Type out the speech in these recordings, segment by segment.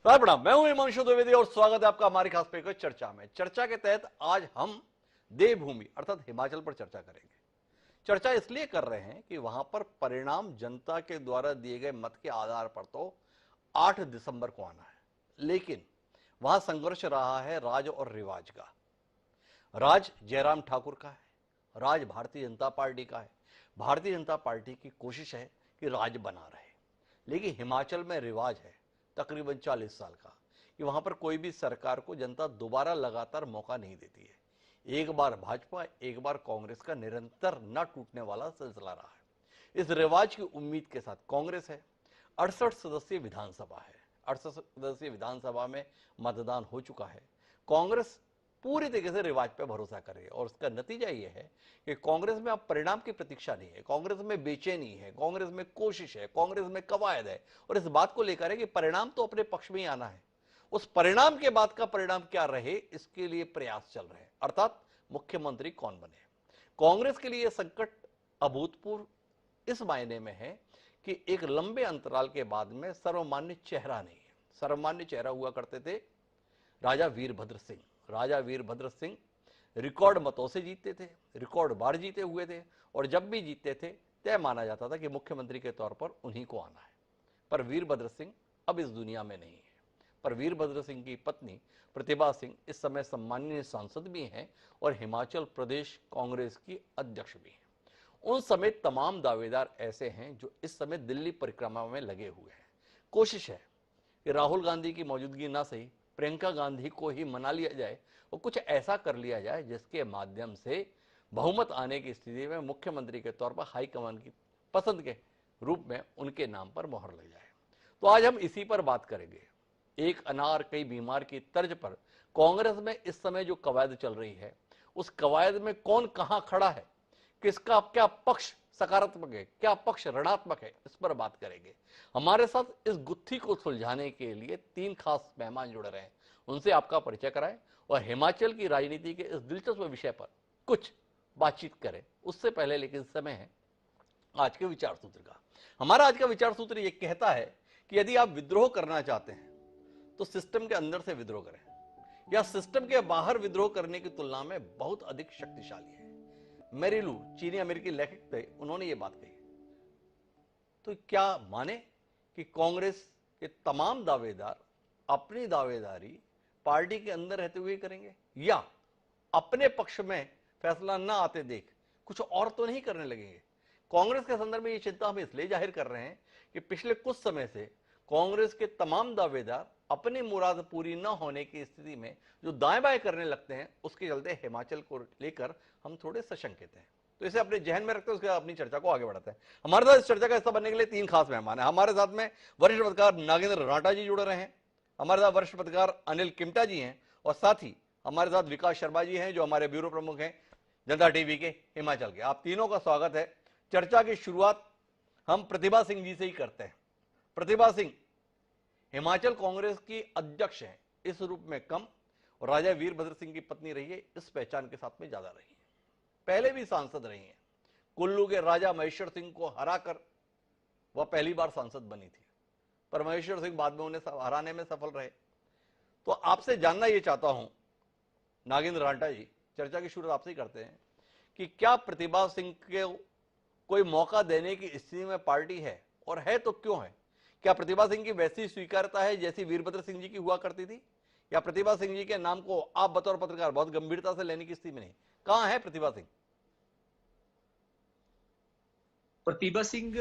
प्रणाम, मैं हूं हिमांशु द्विवेदी और स्वागत है आपका हमारी खास पेशकश चर्चा में। चर्चा के तहत आज हम देवभूमि अर्थात हिमाचल पर चर्चा करेंगे। चर्चा इसलिए कर रहे हैं कि वहां पर परिणाम जनता के द्वारा दिए गए मत के आधार पर तो 8 दिसंबर को आना है, लेकिन वहां संघर्ष रहा है राज और रिवाज का। राज जयराम ठाकुर का है, राज भारतीय जनता पार्टी का है। भारतीय जनता पार्टी की कोशिश है कि राज बना रहे, लेकिन हिमाचल में रिवाज है तकरीबन 40 साल का कि वहां पर कोई भी सरकार को जनता दोबारा लगातार मौका नहीं देती है। एक बार भाजपा, एक बार कांग्रेस का निरंतर न टूटने वाला सिलसिला रहा है। इस रिवाज की उम्मीद के साथ कांग्रेस है। 68 सदस्यीय विधानसभा है। 68 सदस्यीय विधानसभा में मतदान हो चुका है। कांग्रेस पूरी तरीके से रिवाज पर भरोसा करे और उसका नतीजा यह है कि कांग्रेस में अब परिणाम की प्रतीक्षा नहीं है, कांग्रेस में बेचैनी है, कांग्रेस में कोशिश है, कांग्रेस में कवायद है और इस बात को लेकर है कि परिणाम तो अपने पक्ष में ही आना है। उस परिणाम के बाद का परिणाम क्या रहे, इसके लिए प्रयास चल रहे हैं, अर्थात मुख्यमंत्री कौन बने। कांग्रेस के लिए यह संकट अभूतपूर्व इस मायने में है कि एक लंबे अंतराल के बाद में सर्वमान्य चेहरा नहीं है। सर्वमान्य चेहरा हुआ करते थे राजा वीरभद्र सिंह। राजा वीरभद्र सिंह रिकॉर्ड मतों से जीतते थे, रिकॉर्ड बार जीते हुए थे और जब भी जीतते थे तय माना जाता था कि मुख्यमंत्री के तौर पर उन्हीं को आना है। पर वीरभद्र सिंह अब इस दुनिया में नहीं है। पर वीरभद्र सिंह की पत्नी प्रतिभा सिंह इस समय सम्माननीय सांसद भी हैं और हिमाचल प्रदेश कांग्रेस की अध्यक्ष भी हैं। उन समेत तमाम दावेदार ऐसे हैं जो इस समय दिल्ली परिक्रमा में लगे हुए हैं। कोशिश है कि राहुल गांधी की मौजूदगी ना सही, प्रियंका गांधी को ही मना लिया जाए और कुछ ऐसा कर लिया जाए जिसके माध्यम से बहुमत आने की स्थिति में मुख्यमंत्री के तौर पर हाईकमान की पसंद के रूप में उनके नाम पर मोहर लग जाए। तो आज हम इसी पर बात करेंगे। एक अनार कई बीमार की तर्ज पर कांग्रेस में इस समय जो कवायद चल रही है, उस कवायद में कौन कहां खड़ा है, किसका क्या पक्ष सकारात्मक है, क्या पक्ष ऋणात्मक है, इस पर बात करेंगे। हमारे साथ इस गुत्थी को सुलझाने के लिए 3 खास मेहमान जुड़ रहे हैं, उनसे आपका परिचय कराएं और हिमाचल की राजनीति के इस दिलचस्प विषय पर कुछ बातचीत करें। उससे पहले लेकिन समय है आज के विचार सूत्र का। हमारा आज का विचार सूत्र यह कहता है कि यदि आप विद्रोह करना चाहते हैं तो सिस्टम के अंदर से विद्रोह करें, या सिस्टम के बाहर विद्रोह करने की तुलना में बहुत अधिक शक्तिशाली है। मेरिलू चीनी अमेरिकी लेखक थे, उन्होंने ये बात कही। तो क्या माने कि कांग्रेस के तमाम दावेदार अपनी दावेदारी पार्टी के अंदर रहते हुए करेंगे, या अपने पक्ष में फैसला ना आते देख कुछ और तो नहीं करने लगेंगे। कांग्रेस के संदर्भ में ये चिंता हम इसलिए जाहिर कर रहे हैं कि पिछले कुछ समय से कांग्रेस के तमाम दावेदार अपनी मुराद पूरी न होने की स्थिति में जो दाएं बाएं करने लगते हैं, उसके चलते हिमाचल को लेकर हम थोड़े सशंकित हैं। तो इसे अपने जहन में रखते हुए अपनी चर्चा को आगे बढ़ाते हैं। हमारे साथ इस चर्चा का हिस्सा बनने के लिए 3 खास मेहमान हैं। हमारे साथ में वरिष्ठ पत्रकार नागेंद्र राठा जी जुड़ रहे हैं, हमारे साथ वरिष्ठ पत्रकार अनिल किमटा जी हैं और साथ ही हमारे साथ विकास शर्मा जी हैं जो हमारे ब्यूरो प्रमुख हैं जनता टीवी के हिमाचल के। आप तीनों का स्वागत है। चर्चा की शुरुआत हम प्रतिभा सिंह जी से ही करते हैं। प्रतिभा सिंह हिमाचल कांग्रेस की अध्यक्ष हैं, इस रूप में कम, और राजा वीरभद्र सिंह की पत्नी रही है, इस पहचान के साथ में ज्यादा रही है। पहले भी सांसद रही हैं। कुल्लू के राजा महेश्वर सिंह को हराकर वह पहली बार सांसद बनी थी, पर महेश्वर सिंह बाद में उन्हें हराने में सफल रहे। तो आपसे जानना यह चाहता हूं नागेंद्र राठा जी, चर्चा की शुरुआत आपसे ही करते हैं कि क्या प्रतिभा सिंह के कोई मौका देने की स्थिति में पार्टी है, और है तो क्यों है? क्या प्रतिभा सिंह की वैसी स्वीकारता है जैसी वीरभद्र सिंह जी की हुआ करती थी, या प्रतिभा सिंह जी के नाम को आप बतौर पत्रकार बहुत गंभीरता से लेने की स्थिति में नहीं? कहां है प्रतिभा सिंह? प्रतिभा सिंह,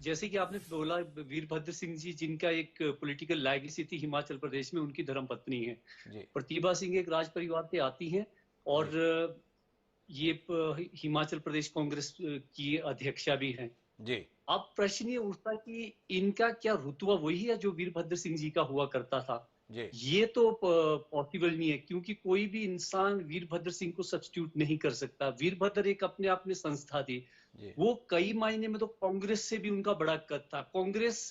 जैसे कि आपने बोला, वीरभद्र सिंह जी जिनका एक पॉलिटिकल लेगेसी थी हिमाचल प्रदेश में, उनकी धर्मपत्नी है जी। प्रतिभा सिंह एक राज परिवार से आती हैं और ये हिमाचल प्रदेश कांग्रेस की अध्यक्षा भी हैं जी। अब प्रश्न ये उठता कि इनका क्या रुतबा वही है जो वीरभद्र सिंह जी का हुआ करता था जी। ये तो पॉसिबल नहीं है, क्योंकि कोई भी इंसान वीरभद्र सिंह को सब्स्टिट्यूट नहीं कर सकता। वीरभद्र एक अपने आप में संस्था थी, वो कई मायने में तो कांग्रेस से भी उनका बड़ा कद था। कांग्रेस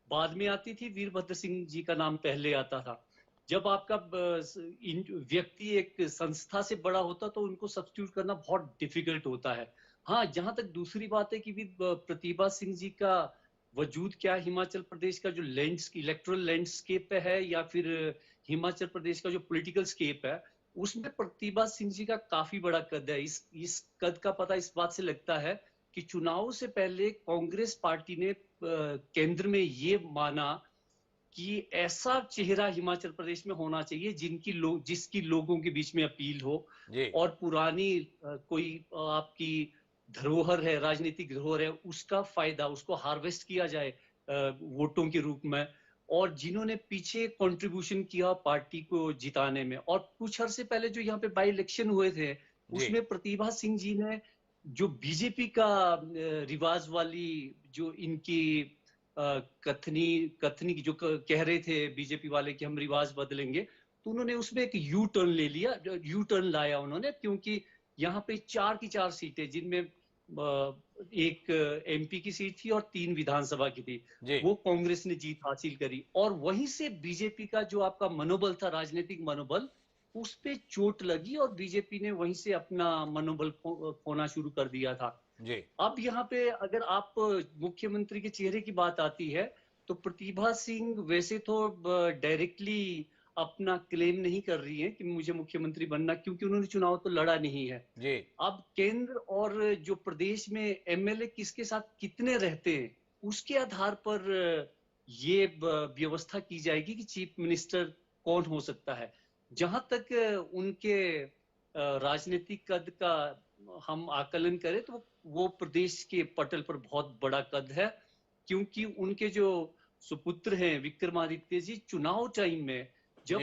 बाद में आती थी, वीरभद्र सिंह जी का नाम पहले आता था। जब आपका व्यक्ति एक संस्था से बड़ा होता तो उनको सब्स्टिट्यूट करना बहुत डिफिकल्ट होता है। हाँ, जहां तक दूसरी बात है कि भी प्रतिभा सिंह जी का वजूद क्या हिमाचल प्रदेश का जो इलेक्टोरल लैंडस्केप है या फिर हिमाचल प्रदेश का जो पॉलिटिकल स्केप है, उसमें प्रतिभा सिंह जी का काफी बड़ा कद है। इस कद का पता इस बात से लगता है कि चुनाव से पहले कांग्रेस पार्टी ने केंद्र में ये माना कि ऐसा चेहरा हिमाचल प्रदेश में होना चाहिए जिसकी लोगों के बीच में अपील हो और पुरानी कोई आपकी धरोहर है, राजनीतिक धरोहर है, उसका फायदा उसको हार्वेस्ट किया जाए वोटों के रूप में, और जिन्होंने पीछे कंट्रीब्यूशन किया पार्टी को जिताने में। और कुछ अर्से पहले जो यहाँ पे बाई इलेक्शन हुए थे, उसमें प्रतिभा सिंह जी ने जो बीजेपी का रिवाज वाली जो इनकी कथनी जो कह रहे थे बीजेपी वाले कि हम रिवाज बदलेंगे, तो उन्होंने उसमें एक यू टर्न ले लिया, यू टर्न लाया उन्होंने, क्योंकि यहाँ पे 4 की 4 सीटें, जिनमें एक एमपी की सीट थी और 3 विधानसभा की थी, वो कांग्रेस ने जीत हासिल करी। और वहीं से बीजेपी का जो आपका मनोबल था, राजनीतिक मनोबल, उस पे चोट लगी और बीजेपी ने वहीं से अपना मनोबल खोना शुरू कर दिया था। अब यहाँ पे अगर आप मुख्यमंत्री के चेहरे की बात आती है, तो प्रतिभा सिंह वैसे तो डायरेक्टली अपना क्लेम नहीं कर रही है कि मुझे मुख्यमंत्री बनना, क्योंकि उन्होंने चुनाव तो लड़ा नहीं है। अब केंद्र और जो प्रदेश में एमएलए किसके साथ कितने रहते हैं, उसके आधार पर ये व्यवस्था की जाएगी कि चीफ मिनिस्टर कौन हो सकता है। जहां तक उनके राजनीतिक कद का हम आकलन करें, तो वो प्रदेश के पटल पर बहुत बड़ा कद है, क्योंकि उनके जो सुपुत्र हैं विक्रमादित्य जी, चुनाव टाइम में जब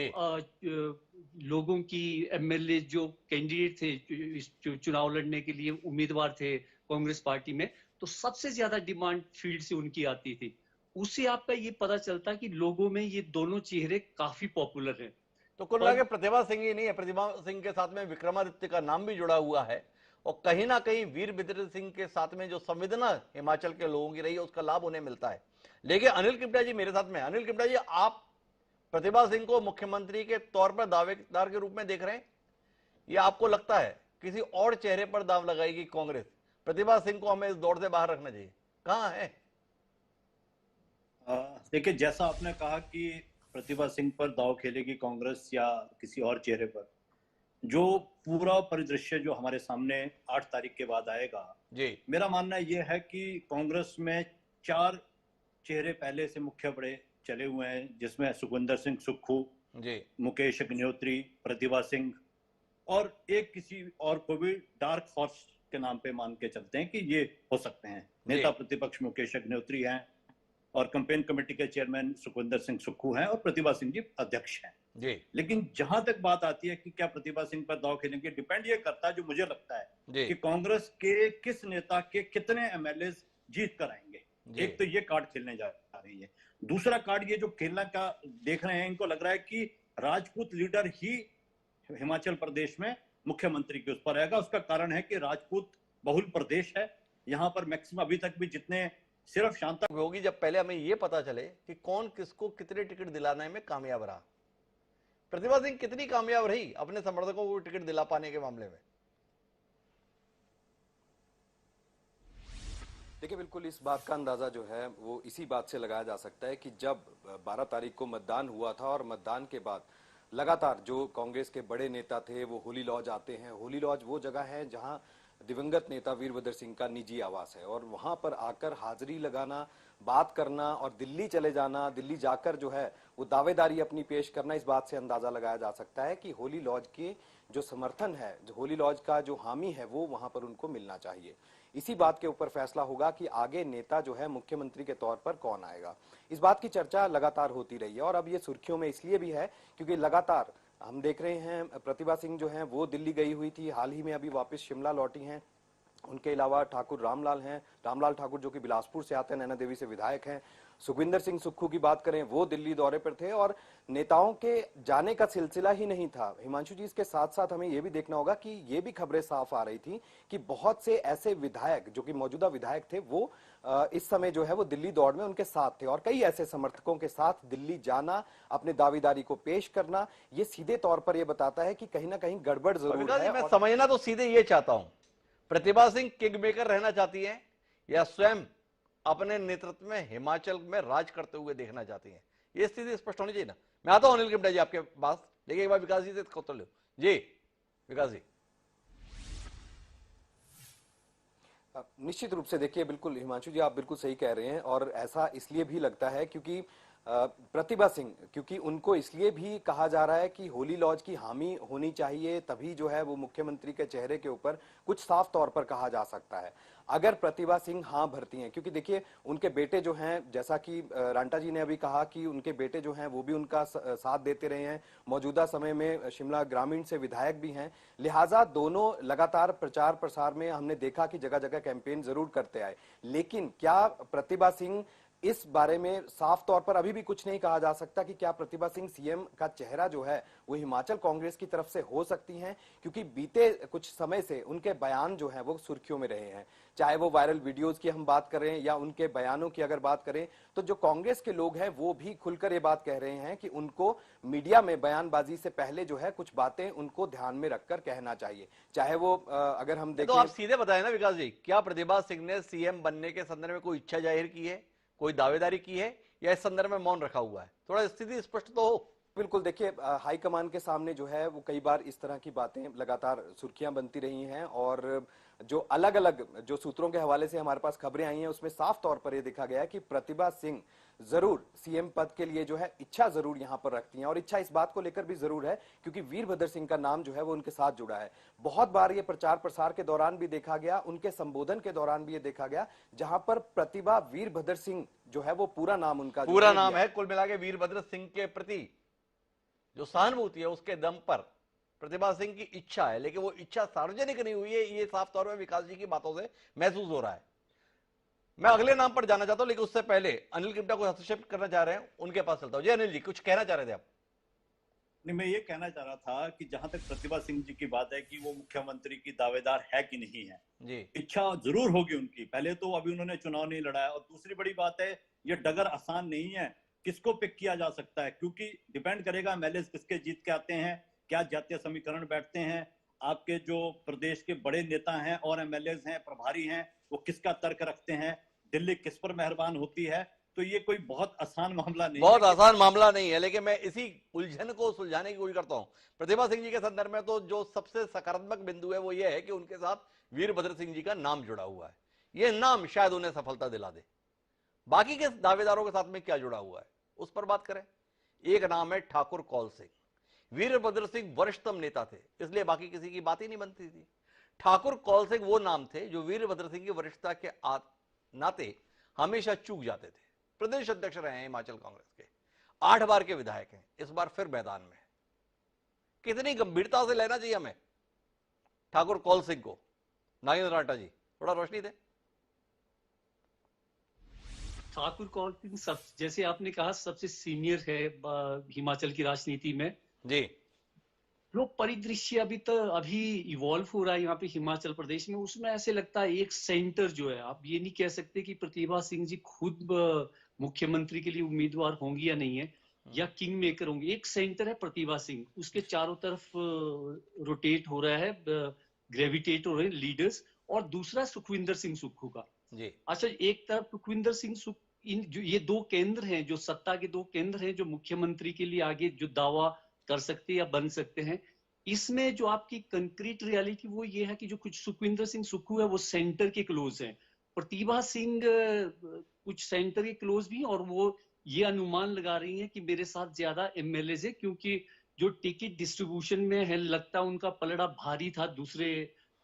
लोगों की एमएलए जो कैंडिडेट थे चुनाव लड़ने के लिए उम्मीदवार थे कांग्रेस पार्टी में, तो सबसे ज्यादा डिमांड फील्ड से उनकी आती थी। उससे आपका ये पता चलता कि लोगों में ये दोनों चेहरे काफी पॉपुलर हैं। तो कुल मिला के प्रतिभा सिंह ही नहीं है, प्रतिभा सिंह के साथ में विक्रमादित्य का नाम भी जुड़ा हुआ है, और कहीं ना कहीं वीरभद्र सिंह के साथ में जो संवेदना हिमाचल के लोगों की रही है, उसका लाभ उन्हें मिलता है। लेकिन अनिल कृपड़ा जी मेरे साथ में। अनिल कृपड़ा जी, आप प्रतिभा सिंह को मुख्यमंत्री के तौर पर दावेदार के रूप में देख रहे हैं, या आपको लगता है किसी और चेहरे पर दाव लगाएगी कांग्रेस? प्रतिभा सिंह को हमें इस दौड़ से बाहर रखना चाहिए, कहां है? देखिए, जैसा आपने कहा कि प्रतिभा सिंह पर दाव खेलेगी कांग्रेस या किसी और चेहरे पर, जो पूरा परिदृश्य जो हमारे सामने 8 तारीख के बाद आएगा, मेरा मानना यह है कि कांग्रेस में 4 चेहरे पहले से मुख्य बड़े चले हुए हैं, जिसमें सुखविंदर सिंह सुक्खू, मुकेश अग्निहोत्री, प्रतिभा सिंह, और एक किसी और को भी डार्क हॉर्स के नाम पे मान के चलते हैं कि ये हो सकते हैं। नेता प्रतिपक्ष मुकेश अग्निहोत्री हैं, और कैंपेन कमेटी के चेयरमैन सुखविंदर सिंह सुक्खू हैं, और प्रतिभा सिंह जी अध्यक्ष हैं। लेकिन जहां तक बात आती है कि क्या प्रतिभा सिंह पर दाव खेलेंगे, डिपेंड ये करता है, जो मुझे लगता है, कि कांग्रेस के किस नेता के कितने एमएलए जीत कर आएंगे। एक तो ये कार्ड खेलने जा रही है। दूसरा कार्ड ये जो खेलना का देख रहे हैं, इनको लग रहा है कि राजपूत लीडर ही हिमाचल प्रदेश में मुख्यमंत्री के उस पर रहेगा। उसका कारण है कि राजपूत बहुल प्रदेश है, यहाँ पर मैक्सिमम अभी तक भी जितने सिर्फ शांता होगी, जब पहले हमें यह पता चले कि कौन किसको कितने टिकट दिलाने में कामयाब रहा। प्रतिभा सिंह कितनी कामयाब रही अपने समर्थकों को टिकट दिला पाने के मामले में? देखिए, बिल्कुल इस बात का अंदाजा जो है वो इसी बात से लगाया जा सकता है कि जब 12 तारीख को मतदान हुआ था, और मतदान के बाद लगातार जो कांग्रेस के बड़े नेता थे वो होली लॉज आते हैं। होली लॉज वो जगह है जहां दिवंगत नेता वीरभद्र सिंह का निजी आवास है, और वहां पर आकर हाजिरी लगाना, बात करना और दिल्ली चले जाना, दिल्ली जाकर जो है वो दावेदारी अपनी पेश करना, इस बात से अंदाजा लगाया जा सकता है कि होली लॉज की जो समर्थन है, जो होली लॉज का जो हामी है, वो वहां पर उनको मिलना चाहिए। इसी बात के ऊपर फैसला होगा कि आगे नेता जो है मुख्यमंत्री के तौर पर कौन आएगा। इस बात की चर्चा लगातार होती रही है, और अब ये सुर्खियों में इसलिए भी है क्योंकि लगातार हम देख रहे हैं प्रतिभा सिंह जो हैं वो दिल्ली गई हुई थी, हाल ही में अभी वापस शिमला लौटी हैं। उनके अलावा ठाकुर रामलाल हैं, रामलाल ठाकुर जो कि बिलासपुर से आते हैं, नैना देवी से विधायक हैं। सुखविंदर सिंह सुक्खू की बात करें, वो दिल्ली दौरे पर थे, और नेताओं के जाने का सिलसिला ही नहीं था। हिमांशु जी, इसके साथ साथ हमें यह भी देखना होगा कि ये भी खबरें साफ आ रही थी कि बहुत से ऐसे विधायक जो कि मौजूदा विधायक थे, वो इस समय जो है वो दिल्ली दौड़ में उनके साथ थे, और कई ऐसे समर्थकों के साथ दिल्ली जाना, अपने दावेदारी को पेश करना, ये सीधे तौर पर यह बताता है कि कहीं ना कहीं गड़बड़ जरूर है। मैं समझना तो सीधे ये चाहता हूं, प्रतिभा सिंह किंग मेकर रहना चाहती है या स्वयं अपने नेतृत्व में हिमाचल में राज करते हुए देखना चाहती हैं। ये स्थिति स्पष्ट होनी चाहिए ना। मैं आता हूं अनिल किमटा जी आपके पास, देखिए एक बार विकास जी से उत्तर लो। जी विकास जी। निश्चित रूप से देखिए, बिल्कुल हिमांशु जी आप बिल्कुल सही कह रहे हैं, और ऐसा इसलिए भी लगता है क्योंकि प्रतिभा सिंह, क्योंकि उनको इसलिए भी कहा जा रहा है कि होली लॉज की हामी होनी चाहिए, तभी जो है वो मुख्यमंत्री के चेहरे के ऊपर कुछ साफ तौर पर कहा जा सकता है। अगर प्रतिभा सिंह हाँ भरती हैं, क्योंकि देखिए उनके बेटे जो हैं, जैसा कि रांटा जी ने अभी कहा कि उनके बेटे जो हैं वो भी उनका साथ देते रहे हैं, मौजूदा समय में शिमला ग्रामीण से विधायक भी हैं, लिहाजा दोनों लगातार प्रचार प्रसार में हमने देखा कि जगह जगह कैंपेन जरूर करते आए। लेकिन क्या प्रतिभा सिंह, इस बारे में साफ तौर पर अभी भी कुछ नहीं कहा जा सकता कि क्या प्रतिभा सिंह सीएम का चेहरा जो है वो हिमाचल कांग्रेस की तरफ से हो सकती हैं, क्योंकि बीते कुछ समय से उनके बयान जो हैं वो सुर्खियों में रहे हैं। चाहे वो वायरल वीडियोस की हम बात करें या उनके बयानों की अगर बात करें, तो जो कांग्रेस के लोग हैं वो भी खुलकर ये बात कह रहे हैं कि उनको मीडिया में बयानबाजी से पहले जो है कुछ बातें उनको ध्यान में रखकर कहना चाहिए। चाहे वो अगर हम देखें, तो आप सीधे बताएं ना विकास जी, क्या प्रतिभा सिंह ने सीएम बनने के संदर्भ में कोई इच्छा जाहिर की है, कोई दावेदारी की है, या इस संदर्भ में मौन रखा हुआ है? थोड़ा स्थिति स्पष्ट तो हो। बिल्कुल, देखिए हाईकमान के सामने जो है वो कई बार इस तरह की बातें लगातार सुर्खियां बनती रही हैं, और जो अलग अलग जो सूत्रों के हवाले से हमारे पास खबरें आई हैं उसमें साफ तौर पर यह देखा गया है कि प्रतिभा सिंह जरूर सीएम पद के लिए जो है इच्छा जरूर यहां पर रखती हैं, और इच्छा इस बात को लेकर भी जरूर है क्योंकि वीरभद्र सिंह का नाम जो है वो उनके साथ जुड़ा है। बहुत बार ये प्रचार प्रसार के दौरान भी देखा गया, उनके संबोधन के दौरान भी ये देखा गया, जहां पर प्रतिभा वीरभद्र सिंह जो है वो पूरा नाम उनका पूरा नाम है। कुल मिला के वीरभद्र सिंह के प्रति जो सहानुभूति है उसके दम पर प्रतिभा सिंह की इच्छा है, लेकिन वो इच्छा सार्वजनिक नहीं हुई है, ये साफ तौर पर विकास जी की बातों से महसूस हो रहा है। मैं अगले नाम पर जाना चाहता हूं, लेकिन उससे पहले अनिल किमटा को हस्तक्षेप करना चाह रहे हैं, उनके पास चलता हूं। जी अनिल जी, कुछ कहना चाह रहे थे आप? नहीं, मैं ये कहना चाह रहा था कि जहां तक प्रतिभा सिंह जी की बात है कि वो मुख्यमंत्री की दावेदार है कि नहीं है जी, इच्छा जरूर होगी उनकी। पहले तो अभी उन्होंने चुनाव नहीं लड़ा है, और दूसरी बड़ी बात है ये डगर आसान नहीं है, किसको पिक किया जा सकता है, क्योंकि डिपेंड करेगा एमएलए किसके जीत के आते हैं, क्या जातीय समीकरण बैठते हैं, आपके जो प्रदेश के बड़े नेता हैं और एमएलए हैं, प्रभारी हैं, वो किसका तर्क रखते हैं, दिल्ली किस पर मेहरबान होती है। तो ये कोई बहुत आसान मामला नहीं, बहुत आसान मामला नहीं है, लेकिन मैं इसी उलझन को सुलझाने की कोशिश करता हूं। प्रतिभा सिंह जी के संदर्भ में तो जो सबसे सकारात्मक बिंदु है वो ये है कि उनके साथ वीरभद्र सिंह जी का नाम जुड़ा हुआ है। ये नाम शायद उन्हें सफलता दिला दे। बाकी के दावेदारों के साथ में क्या जुड़ा हुआ है उस पर बात करें। एक नाम है ठाकुर कौल सिंह। वीरभद्र सिंह वरिष्ठतम नेता थे, इसलिए बाकी किसी की बात ही नहीं बनती थी। ठाकुर कौल सिंह वो नाम थे जो वीरभद्र सिंह की वरिष्ठता के नाते हमेशा चूक जाते थे। प्रदेश अध्यक्ष रहे हैं हिमाचल कांग्रेस के, 8 बार के विधायक हैं, इस बार फिर मैदान में। कितनी गंभीरता से लेना चाहिए हमें ठाकुर कौल सिंह को? नागेंद्र रांटा जी थोड़ा रोशनी दे। ठाकुर कौल सिंह जैसे आपने कहा सबसे सीनियर है हिमाचल की राजनीति में जी। जो परिदृश्य अभी इवॉल्व हो रहा है यहाँ पे हिमाचल प्रदेश में, उसमें ऐसे लगता है एक सेंटर जो है, आप ये नहीं कह सकते कि प्रतिभा सिंह जी खुद मुख्यमंत्री के लिए उम्मीदवार होंगी या नहीं है, या किंग मेकर होंगे। एक सेंटर है प्रतिभा सिंह, उसके चारों तरफ रोटेट हो रहा है, ग्रेविटेट हो रहे हैं लीडर्स, और दूसरा सुखविंदर सिंह सुक्खू का जी। अच्छा, एक तरफ सुखविंदर सिंह इन जो ये दो केंद्र हैं, जो सत्ता के दो केंद्र हैं, जो मुख्यमंत्री के लिए आगे जो दावा कर सकते या बन सकते हैं, इसमें जो आपकी कंक्रीट रियलिटी वो ये है कि जो कुछ सुखविंदर सिंह सुक्खू है वो सेंटर के क्लोज हैं, प्रतिभा सिंह कुछ सेंटर के क्लोज भी, और वो ये अनुमान लगा रही हैं कि मेरे साथ ज्यादा एमएलए है, क्योंकि जो टिकट डिस्ट्रीब्यूशन में है लगता उनका पलड़ा भारी था दूसरे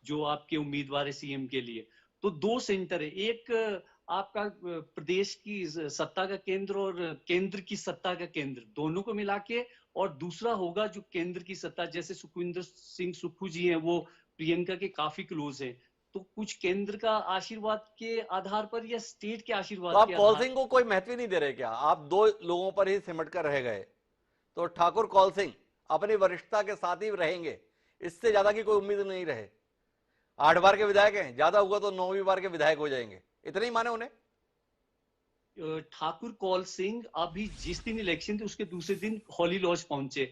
जो आपके उम्मीदवार है सीएम के लिए। तो दो सेंटर है, एक आपका प्रदेश की सत्ता का केंद्र और केंद्र की सत्ता का केंद्र, दोनों को मिला के, और दूसरा होगा जो केंद्र की सत्ता, जैसे सुखविंदर सिंह सुक्खू जी हैं वो प्रियंका के काफी क्लोज हैं, तो कुछ केंद्र का आशीर्वाद के आधार पर या स्टेट के आशीर्वाद तो आप कौल सिंह को कोई महत्व नहीं दे रहे क्या? आप दो लोगों पर ही सिमट कर रह गए, तो ठाकुर कौल सिंह अपनी वरिष्ठता के साथ ही रहेंगे, इससे ज्यादा की कोई उम्मीद नहीं रहे। 8 बार के विधायक हैं, ज्यादा हुआ तो 9वीं बार के विधायक हो जाएंगे, इतने ही माने उन्हें। ठाकुर कौल सिंह अभी जिस दिन इलेक्शन थे उसके दूसरे दिन हॉली लॉज पहुंचे।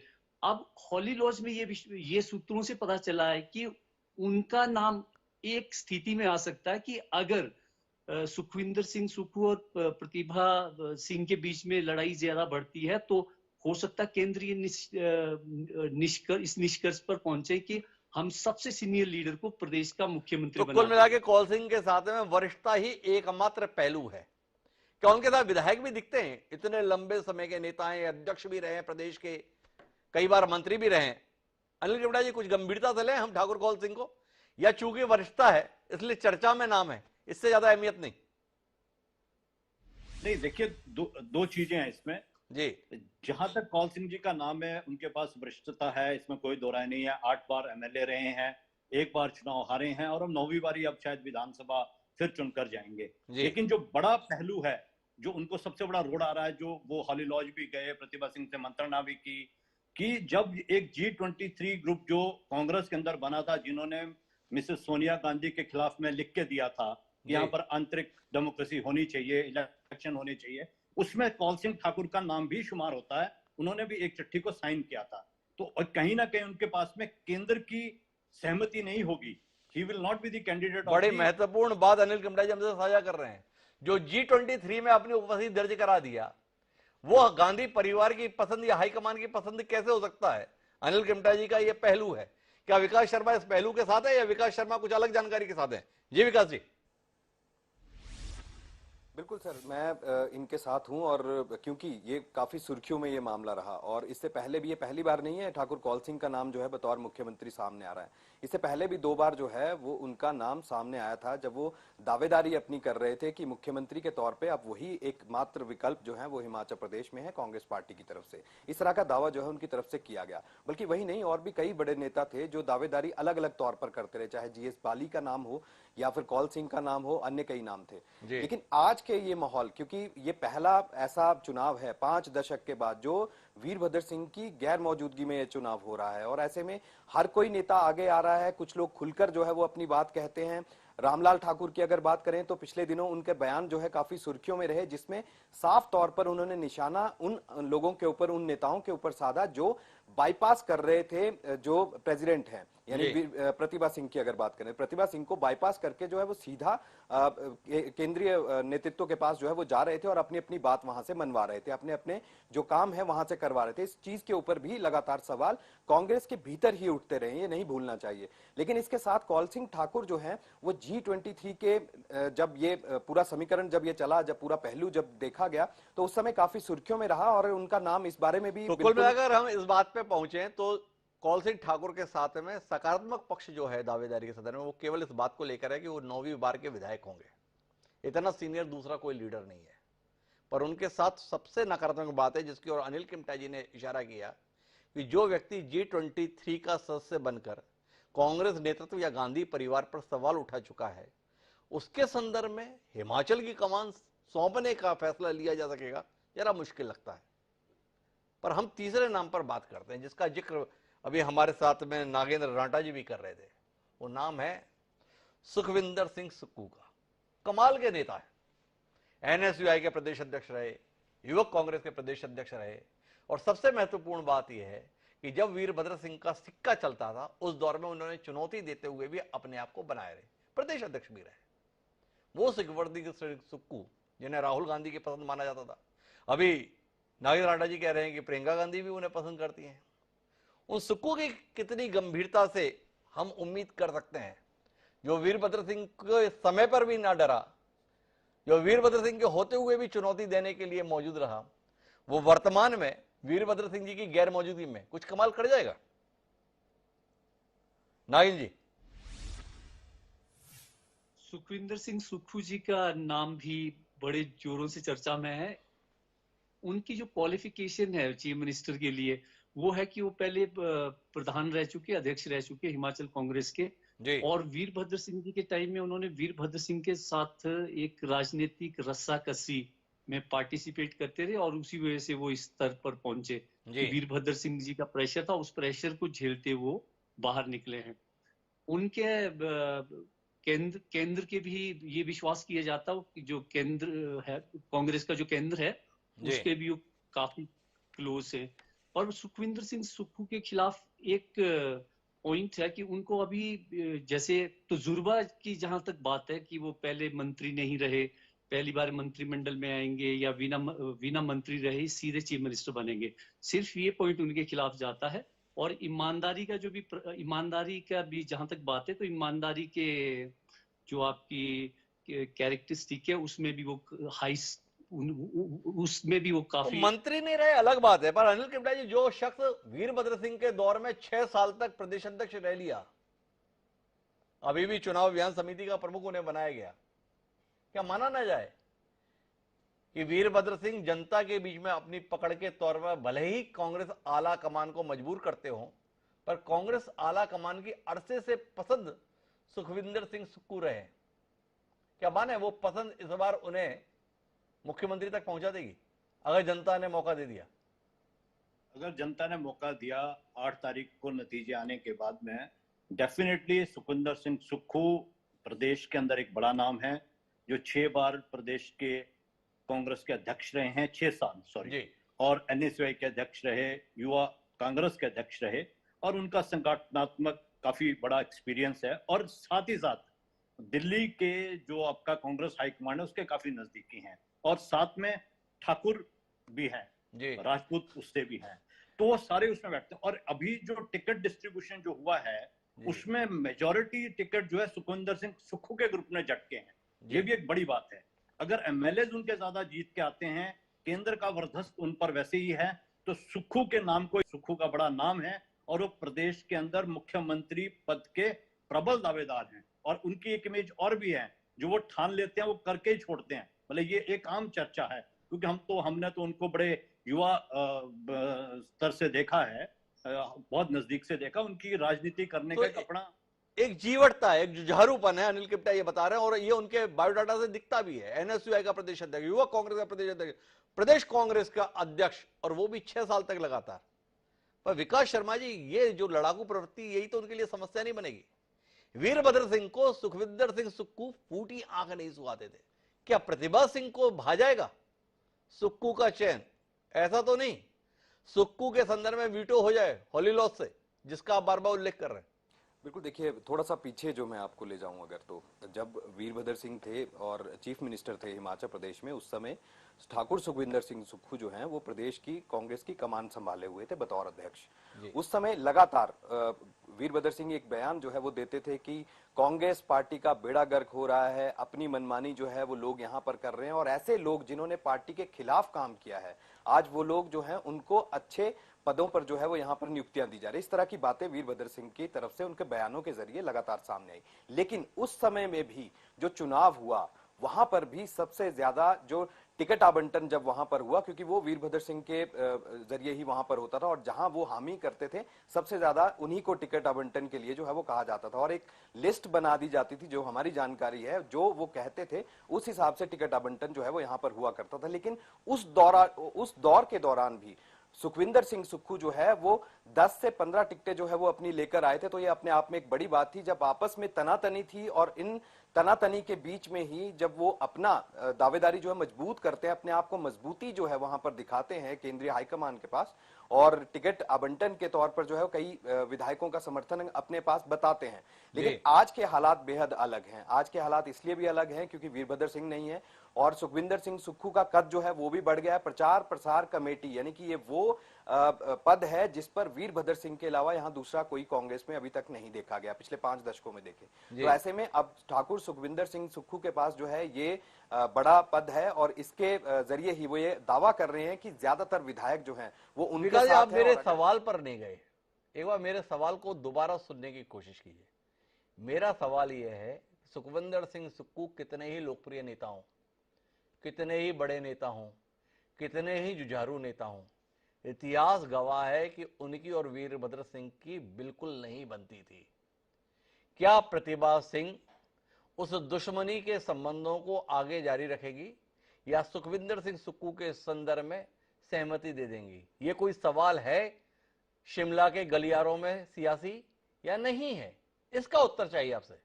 अब हॉली लॉज में ये सूत्रों से पता चला है कि उनका नाम एक स्थिति में आ सकता है कि अगर सुखविंदर सिंह सुक्खू और प्रतिभा सिंह के बीच में लड़ाई ज्यादा बढ़ती है, तो हो सकता है केंद्रीय इस निष्कर्ष पर पहुंचे कि हम सबसे सीनियर लीडर को प्रदेश का मुख्यमंत्री तो कुल मिला के कौल सिंह के साथ में वरिष्ठता ही एकमात्र पहलू है। क्या उनके साथ विधायक भी दिखते हैं? इतने लंबे समय के नेता हैं, अध्यक्ष भी रहे हैं प्रदेश के, कई बार मंत्री भी रहे हैं। अनिल कृपड़ा जी, कुछ गंभीरता से लें हम ठाकुर कौल सिंह को, या चूंकि वरिष्ठता है इसलिए चर्चा में नाम है, इससे ज्यादा अहमियत नहीं? नहीं, देखिए दो चीजें हैं इसमें जी। जहां तक कौल सिंह जी का नाम है, उनके पास वरिष्ठता है, इसमें कोई दो राय नहीं है। 8 बार एमएलए रहे हैं, 1 बार चुनाव हारे हैं और अब 9वीं बारी अब शायद विधानसभा फिर चुनकर जाएंगे। लेकिन जो बड़ा पहलू है, जो उनको सबसे बड़ा रोड आ रहा है, जो वो हॉली लॉज भी गए, प्रतिभा सिंह से मंत्रणा भी की, कि जब एक G23 ग्रुप जो कांग्रेस के अंदर बना था, जिन्होंने मिसेस सोनिया गांधी के खिलाफ में लिख के दिया था कि यहाँ पर आंतरिक डेमोक्रेसी होनी चाहिए, इलेक्शन होने चाहिए, उसमें कौल सिंह ठाकुर का नाम भी शुमार होता है। उन्होंने भी एक चिट्ठी को साइन किया था। तो कहीं ना कहीं उनके पास में केंद्र की सहमति नहीं होगी, he will not be the candidate. बड़ी महत्वपूर्ण बात अनिल कृपड़ा जी हमसे साझा कर रहे हैं। जो G23 में अपनी उपस्थिति दर्ज करा दिया, वो गांधी परिवार की पसंद या हाईकमान की पसंद कैसे हो सकता है? अनिल कृपड़ा जी का यह पहलू है। क्या विकास शर्मा इस पहलू के साथ है या विकास शर्मा कुछ अलग जानकारी के साथ है? जी विकास जी। बिल्कुल सर, मैं इनके साथ हूं, और क्योंकि ये काफी सुर्खियों में ये मामला रहा, और इससे पहले भी, ये पहली बार नहीं है ठाकुर कौल सिंह का नाम जो है बतौर मुख्यमंत्री सामने आ रहा है। इससे पहले भी 2 बार जो है वो उनका नाम सामने आया था, जब वो दावेदारी अपनी कर रहे थे कि मुख्यमंत्री के तौर पे अब वही एकमात्र विकल्प जो है वो हिमाचल प्रदेश में है कांग्रेस पार्टी की तरफ से। इस तरह का दावा जो है उनकी तरफ से किया गया। बल्कि वही नहीं, और भी कई बड़े नेता थे जो दावेदारी अलग अलग तौर पर करते रहे, चाहे GS बाली का नाम हो या फिर कौल सिंह का नाम हो, अन्य कई नाम थे। लेकिन आज के ये माहौल, क्योंकि ये पहला ऐसा चुनाव है 5 दशक के बाद जो वीरभद्र सिंह की गैर मौजूदगी में ये चुनाव हो रहा है, और ऐसे में हर कोई नेता आगे आ रहा है, कुछ लोग खुलकर जो है वो अपनी बात कहते हैं। रामलाल ठाकुर की अगर बात करें तो पिछले दिनों उनके बयान जो है काफी सुर्खियों में रहे, जिसमें साफ तौर पर उन्होंने निशाना उन लोगों के ऊपर, उन नेताओं के ऊपर साधा जो बाईपास कर रहे थे जो प्रेसिडेंट हैं, यानी प्रतिभा सिंह की अगर बात करें, प्रतिभा सिंह को बाईपास करके जो है वो सीधा केंद्रीय नेतृत्व के पास जो है वो जा रहे थे और अपनी अपनी बात वहां से मनवा रहे थे, अपने अपने जो काम है वहां से करवा रहे थे। इस चीज के ऊपर भी लगातार सवाल कांग्रेस के भीतर ही उठते रहे, ये नहीं भूलना चाहिए। लेकिन इसके साथ कौल सिंह ठाकुर जो है वो G23 के जब ये पूरा समीकरण जब ये चला, जब पूरा पहलू जब देखा गया, तो उस समय काफी सुर्खियों में रहा, और उनका नाम इस बारे में भी तो कुल मिलाकर हम इस बात पे पहुंचे तो कौल सिंह ठाकुर के साथ में सकारात्मक पक्ष जो है दावेदारी के सदन में, वो केवल इस बात को लेकर है कि वो 9वीं बार के विधायक होंगे। इतना सीनियर दूसरा कोई लीडर नहीं है। पर उनके साथ सबसे नकारात्मक बात है, जिसकी ओर अनिल कृपड़ा जी ने इशारा किया, कि जो व्यक्ति G23 का सदस्य बनकर कांग्रेस नेतृत्व या गांधी परिवार पर सवाल उठा चुका है, उसके संदर्भ में हिमाचल की कमान सौंपने का फैसला लिया जा सकेगा, जरा मुश्किल लगता है। पर हम तीसरे नाम पर बात करते हैं, जिसका जिक्र अभी हमारे साथ में नागेंद्र रांटा जी भी कर रहे थे। वो नाम है सुखविंदर सिंह सुक्खू का। कमाल के नेता है, NSUI के प्रदेश अध्यक्ष रहे, युवक कांग्रेस के प्रदेश अध्यक्ष रहे, और सबसे महत्वपूर्ण बात यह है कि जब वीरभद्र सिंह का सिक्का चलता था उस दौर में उन्होंने चुनौती देते हुए भी अपने आप को बनाए रहे, प्रदेश अध्यक्ष भी रहे। वो सुखविंदर सुक्खू जिन्हें राहुल गांधी की पसंद माना जाता था, अभी नागेंद्र रांटा जी कह रहे हैं कि प्रियंका गांधी भी उन्हें पसंद करती हैं। उन सुक्खू की कितनी गंभीरता से हम उम्मीद कर सकते हैं, जो वीरभद्र सिंह के समय पर भी ना डरा, जो वीरभद्र सिंह के होते हुए भी चुनौती देने के लिए मौजूद रहा, वो वर्तमान में वीरभद्र सिंह जी की गैर मौजूदगी में कुछ कमाल कर जाएगा? नागिन जी। सुखविंदर सिंह सुक्खू जी का नाम भी बड़े जोरों से चर्चा में है। उनकी जो क्वालिफिकेशन है चीफ मिनिस्टर के लिए, वो है कि वो पहले प्रधान रह चुके, अध्यक्ष रह चुके हिमाचल कांग्रेस के, और वीरभद्र सिंह जी के टाइम में उन्होंने वीरभद्र सिंह के साथ एक राजनीतिक रस्साकसी में पार्टिसिपेट करते रहे, और उसी वजह से वो इस स्तर पर पहुंचे। वीरभद्र सिंह जी का प्रेशर था, उस प्रेशर को झेलते वो बाहर निकले हैं। उनके केंद्र के भी ये विश्वास किया जाता है कि जो केंद्र है, कांग्रेस का जो केंद्र है, उसके भी वो काफी क्लोज है। और सुखविंदर सिंह सुक्खू के खिलाफ एक पॉइंट है कि उनको अभी जैसे तजुर्बा की जहां तक बात है कि वो पहले मंत्री नहीं रहे, पहली बार मंत्रिमंडल में आएंगे या बिना मंत्री रहे सीधे चीफ मिनिस्टर बनेंगे, सिर्फ ये पॉइंट उनके खिलाफ जाता है। और ईमानदारी का भी जहां तक बात है, तो ईमानदारी के जो आपकी कैरेक्टरिस्टिक है उसमें भी वो हाई, उसमें भी वो काफी मंत्री नहीं रहे अलग बात है, पर अनिल कृपड़ा जी, जो शख्स वीरभद्र सिंह के दौर में 6 साल तक प्रदेश अध्यक्ष रह लिया, अभी भी चुनाव अभियान समिति का प्रमुख उन्हें बनाया गया, क्या माना ना जाए कि वीरभद्र सिंह जनता के बीच में अपनी पकड़ के तौर पर भले ही कांग्रेस आला कमान को मजबूर करते हो, पर कांग्रेस आला कमान की अरसे से पसंद सुखविंदर सिंह सुक्खू रहे? क्या माने वो पसंद इस बार उन्हें मुख्यमंत्री तक पहुंचा देगी अगर जनता ने मौका दे दिया? अगर जनता ने मौका दिया 8 तारीख को नतीजे आने के बाद में, डेफिनेटली सुखविंदर सिंह सुक्खू प्रदेश के अंदर एक बड़ा नाम है, जो 6 बार प्रदेश के कांग्रेस के अध्यक्ष रहे हैं, 6 साल सॉरी, और एनएसयूआई के अध्यक्ष रहे, युवा कांग्रेस के अध्यक्ष रहे, और उनका संगठनात्मक काफी बड़ा एक्सपीरियंस है, और साथ ही साथ दिल्ली के जो आपका कांग्रेस हाईकमांड है उसके काफी नजदीकी हैं, और साथ में ठाकुर भी हैं, राजपूत उससे भी हैं, तो वो सारे उसमें बैठते हैं। और अभी जो टिकट डिस्ट्रीब्यूशन जो हुआ है उसमें मेजॉरिटी टिकट जो है सुखविंदर सिंह सुक्खू के ग्रुप में झटके हैं, ये भी एक बड़ी बात है। अगर एमएलए उनके ज्यादा जीत के आते हैं, केंद्र का वर्चस्व उन पर वैसे ही है, तो सुक्खू के नाम को, सुक्खू का बड़ा नाम है और वो प्रदेश के अंदर मुख्यमंत्री पद के प्रबल दावेदार हैं, और उनकी एक इमेज और भी है, जो वो ठान लेते हैं वो करके ही छोड़ते हैं। मतलब ये एक आम चर्चा है, क्योंकि हमने तो उनको बड़े युवा स्तर से देखा है, बहुत नजदीक से देखा, उनकी राजनीति करने का अपना एक जीवटता है, एक जुझारूपन है। अनिल कृपड़ा ये बता रहे हैं, और ये उनके बायोडाटा से दिखता भी है। एनएसयूआई का प्रदेश अध्यक्ष, युवा कांग्रेस का प्रदेश अध्यक्ष, प्रदेश कांग्रेस का अध्यक्ष, और वो भी 6 साल तक लगातार। पर विकास शर्मा जी, ये जो लड़ाकू प्रवृत्ति, यही तो उनके लिए समस्या नहीं बनेगी? वीरभद्र सिंह को सुखविंदर सिंह सुक्खू फूटी आंख नहीं सुहाते थे, क्या प्रतिभा सिंह को भा जाएगा सुक्खू का चयन? ऐसा तो नहीं सुक्खू के संदर्भ में वीटो हो जाए होली लॉज से, जिसका आप बार बार उल्लेख कर रहे हैं? बिल्कुल, देखिए थोड़ा सा पीछे जो मैं आपको ले जाऊं अगर, तो जब वीरभद्र सिंह थे और चीफ मिनिस्टर थे हिमाचल प्रदेश में, उस समय ठाकुर सुखविंदर सिंह सुक्खू जो हैं वो प्रदेश की कांग्रेस की कमान संभाले हुए थे बतौर अध्यक्ष। उस समय लगातार वीरभद्र सिंह एक बयान जो है वो देते थे कि कांग्रेस पार्टी का बेड़ा गर्क हो रहा है, अपनी मनमानी जो है वो लोग यहाँ पर कर रहे हैं, और ऐसे लोग जिन्होंने पार्टी के खिलाफ काम किया है, आज वो लोग जो हैं उनको अच्छे पदों पर जो है वो यहाँ पर नियुक्तियां दी जा रही। इस तरह की बातें वीरभद्र सिंह की तरफ से उनके बयानों के जरिए लगातार सामने आई। लेकिन उस समय में भी जो चुनाव हुआ, वहां पर भी सबसे ज्यादा जो टिकट आवंटन जब वहां पर हुआ, क्योंकि वो वीरभद्र सिंह के जरिए ही वहां पर होता था, और जहां वो हामी करते थे सबसे ज्यादा उन्हीं को टिकट आवंटन के लिए जो है वो कहा जाता था, और एक लिस्ट बना दी जाती थी, जो हमारी जानकारी है, जो वो कहते थे उस हिसाब से टिकट आवंटन जो है वो यहाँ पर हुआ करता था। लेकिन उस दौर के दौरान भी सुखविंदर सिंह सुक्खू जो है वो 10 से 15 टिकटें जो है वो अपनी लेकर आए थे, तो ये अपने आप में एक बड़ी बात थी। जब आपस में तनातनी थी, और इन तनातनी के बीच में ही जब वो अपना दावेदारी जो है मजबूत करते हैं, अपने आप को मजबूती जो है वहां पर दिखाते हैं केंद्रीय हाईकमान के पास, और टिकट आवंटन के तौर पर जो है कई विधायकों का समर्थन अपने पास बताते हैं। लेकिन आज के हालात बेहद अलग हैं। आज के हालात इसलिए भी अलग हैं क्योंकि वीरभद्र सिंह नहीं है, और सुखविंदर सिंह सुक्खू का कद जो है वो भी बढ़ गया है। प्रचार प्रसार कमेटी, यानी कि ये वो पद है जिस पर वीरभद्र सिंह के अलावा यहाँ दूसरा कोई कांग्रेस में अभी तक नहीं देखा गया, पिछले 5 दशकों में देखे। तो ऐसे में अब ठाकुर सुखविंदर सिंह सुक्खू के पास जो है ये बड़ा पद है, और इसके जरिए ही वो ये दावा कर रहे हैं कि ज्यादातर विधायक जो हैं वो उनके साथ हैं। आप मेरे सवाल पर नहीं गए, एक बार मेरे सवाल को दोबारा सुनने की कोशिश कीजिए। मेरा सवाल यह है, सुखविंदर सिंह सुक्खू कितने ही लोकप्रिय नेता हों, कितने ही बड़े नेता हों, कितने ही जुझारू नेता हों, इतिहास गवाह है कि उनकी और वीरभद्र सिंह की बिल्कुल नहीं बनती थी। क्या प्रतिभा सिंह उस दुश्मनी के संबंधों को आगे जारी रखेगी, या सुखविंदर सिंह सुक्खू के संदर्भ में सहमति दे देंगी? ये कोई सवाल है शिमला के गलियारों में सियासी, या नहीं है? इसका उत्तर चाहिए आपसे।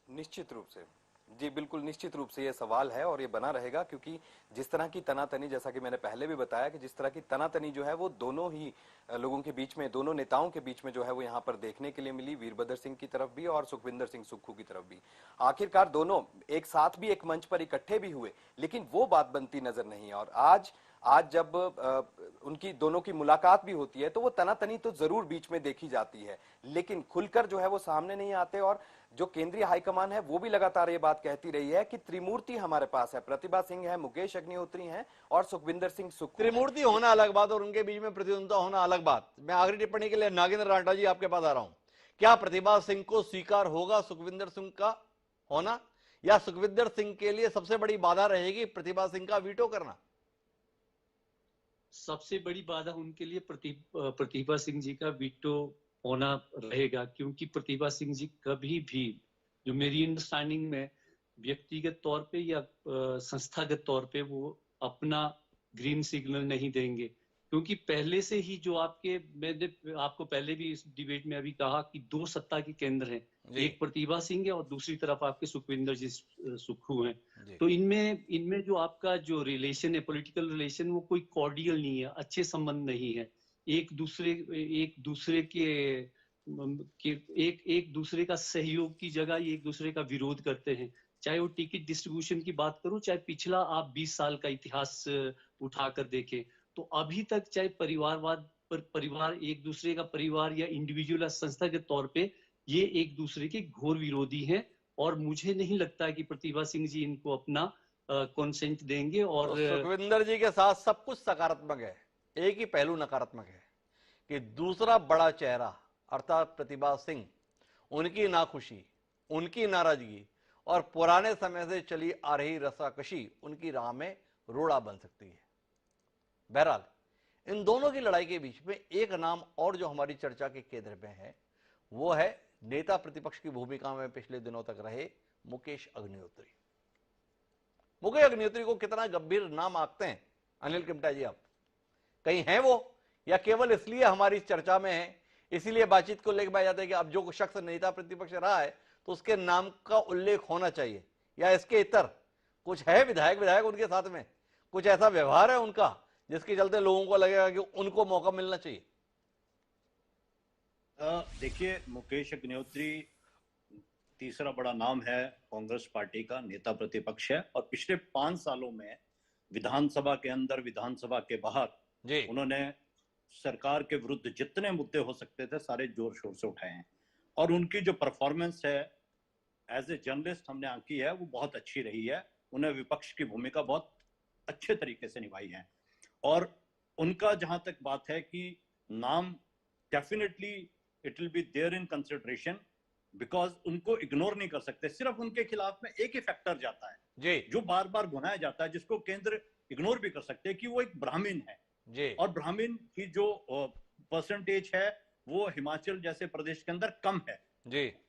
निश्चित रूप से जी बिल्कुल, निश्चित रूप से ये सवाल है और ये बना रहेगा, क्योंकि जिस तरह की तनातनी, जैसा कि मैंने पहले भी बताया कि जिस तरह की तनातनी जो है वो दोनों ही लोगों के बीच में, दोनों नेताओं के बीच में जो है वो यहाँ पर देखने के लिए मिली, वीरभद्र सिंह की तरफ भी और सुखविंदर सिंह सुक्खू की तरफ भी। आखिरकार दोनों एक साथ भी एक मंच पर इकट्ठे भी हुए, लेकिन वो बात बनती नजर नहीं। और आज जब उनकी दोनों की मुलाकात भी होती है तो वो तनातनी तो जरूर बीच में देखी जाती है, लेकिन खुलकर जो है वो सामने नहीं आते। और जो केंद्रीय हाईकमान है वो भी लगातार ये बात कहती रही है कि त्रिमूर्ति हमारे पास है, प्रतिभा सिंह है, मुकेश अग्निहोत्री हैं और सुखविंदर सिंह सुक्खू। त्रिमूर्ति होना अलग बात और उनके बीच में प्रतिद्वंदता होना अलग बात। मैं आखिरी टिप्पणी के लिए नागेंद्र रांटा जी आपके पास आ रहा हूं। क्या प्रतिभा सिंह को स्वीकार होगा सुखविंदर सिंह का होना, या सुखविंदर सिंह के लिए सबसे बड़ी बाधा रहेगी प्रतिभा सिंह का वीटो करना? सबसे बड़ी बाधा उनके लिए प्रतिभा सिंह जी का वीटो होना रहेगा, क्योंकि प्रतिभा सिंह जी कभी भी, जो मेरी अंडरस्टैंडिंग में, व्यक्तिगत तौर पे या संस्थागत तौर पे वो अपना ग्रीन सिग्नल नहीं देंगे। क्योंकि पहले से ही जो मैंने आपको पहले भी इस डिबेट में अभी कहा कि दो सत्ता के केंद्र हैं, एक प्रतिभा सिंह है और दूसरी तरफ आपके सुखविंदर जी सुक्खू हैं। तो इनमें जो आपका जो रिलेशन है, पॉलिटिकल रिलेशन, वो कोई कॉर्डियल नहीं है, अच्छे संबंध नहीं है। एक दूसरे का सहयोग की जगह ये एक दूसरे का विरोध करते हैं। चाहे वो टिकट डिस्ट्रीब्यूशन की बात करो, चाहे पिछला आप 20 साल का इतिहास उठाकर देखें, तो अभी तक चाहे परिवार, एक दूसरे का परिवार या इंडिविजुअल या संस्थागत तौर पे ये एक दूसरे के घोर विरोधी हैं। और मुझे नहीं लगता है कि प्रतिभा सिंह जी इनको अपना कंसेंट देंगे। और तो सुखविंदर जी के साथ सब कुछ सकारात्मक है, एक ही पहलू नकारात्मक है कि दूसरा बड़ा चेहरा अर्थात प्रतिभा सिंह, उनकी नाखुशी, उनकी नाराजगी और पुराने समय से चली आ रही रसाकशी उनकी राह में रोड़ा बन सकती है। बहरहाल इन दोनों की लड़ाई के बीच में एक नाम और जो हमारी चर्चा के केंद्र में है वो है नेता प्रतिपक्ष की भूमिका में पिछले दिनों तक रहे मुकेश अग्निहोत्री। मुकेश अग्निहोत्री को कितना गंभीर नाम आंकते हैं अनिल किमटा जी आप? कहीं हैं वो, या केवल इसलिए हमारी चर्चा में है इसीलिए बातचीत को लेकर जाते हैं कि अब जो शख्स नेता प्रतिपक्ष रहा है तो उसके नाम का उल्लेख होना चाहिए, या इसके इतर कुछ है? विधायक उनके साथ में कुछ ऐसा व्यवहार है उनका जिसके चलते लोगों को लगेगा कि उनको मौका मिलना चाहिए? देखिए, मुकेश अग्निहोत्री तीसरा बड़ा नाम है, कांग्रेस पार्टी का नेता प्रतिपक्ष है और पिछले 5 सालों में विधानसभा के अंदर, विधानसभा के बाहर उन्होंने सरकार के विरुद्ध जितने मुद्दे हो सकते थे सारे जोर शोर से उठाए हैं। और उनकी जो परफॉर्मेंस है एज ए जर्नलिस्ट हमने आंकी है वो बहुत अच्छी रही है। उन्हें विपक्ष की भूमिका बहुत अच्छे तरीके से निभाई है। और उनका जहां तक बात है कि नाम definitely it will be there in consideration, because उनको इग्नोर नहीं कर सकते। सिर्फ उनके खिलाफ में एक ही फैक्टर जाता है जो बार बार भुनाया जाता है, जिसको केंद्र इग्नोर भी कर सकते हैं, कि वो एक ब्राह्मण है। और ब्राह्मण की जो परसेंटेज है वो हिमाचल जैसे प्रदेश के अंदर कम है।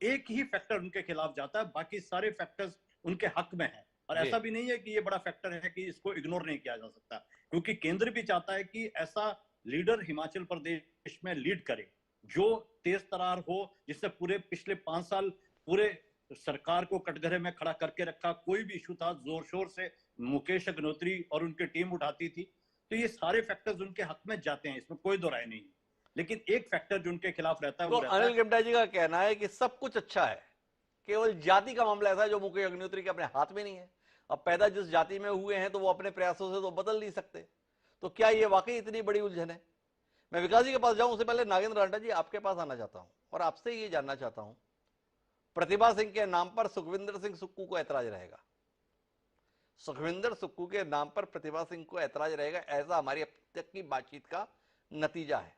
एक ही फैक्टर उनके खिलाफ जाता है, बाकी सारे फैक्टर्स उनके हक में है। और ऐसा भी नहीं है कि ये बड़ा फैक्टर है कि इसको इग्नोर नहीं किया जा सकता, क्योंकि केंद्र भी चाहता है कि ऐसा लीडर हिमाचल प्रदेश में लीड करे जो तेज तरार हो, जिससे पूरे पिछले 5 साल पूरे सरकार को कटघरे में खड़ा करके रखा। कोई भी इशू था जोर शोर से मुकेश अग्निहोत्री और उनकी टीम उठाती थी। तो ये सारे फैक्टर्स उनके हक में जाते हैं, इसमें कोई दो राय नहीं। लेकिन एक फैक्टर जो उनके खिलाफ रहता है तो अनिल किमटा जी का कहना है कि सब कुछ अच्छा है, केवल जाति का मामला ऐसा है जो मुकेश अग्निहोत्री के अपने हाथ में नहीं है। अब पैदा जिस जाति में हुए हैं तो वो अपने प्रयासों से तो बदल नहीं सकते। तो क्या ये वाकई इतनी बड़ी उलझन है? मैं विकास जी के पास जाऊं उससे पहले नागेंद्र रांटा जी आपके पास आना चाहता हूं और आपसे ये जानना चाहता हूं, प्रतिभा सिंह के नाम पर सुखविंदर सिंह सुक्खू को ऐतराज रहेगा? सुखविंदर सुक्खू के नाम पर प्रतिभा सिंह को ऐतराज रहेगा, ऐसा हमारी अब तक की बातचीत का नतीजा है।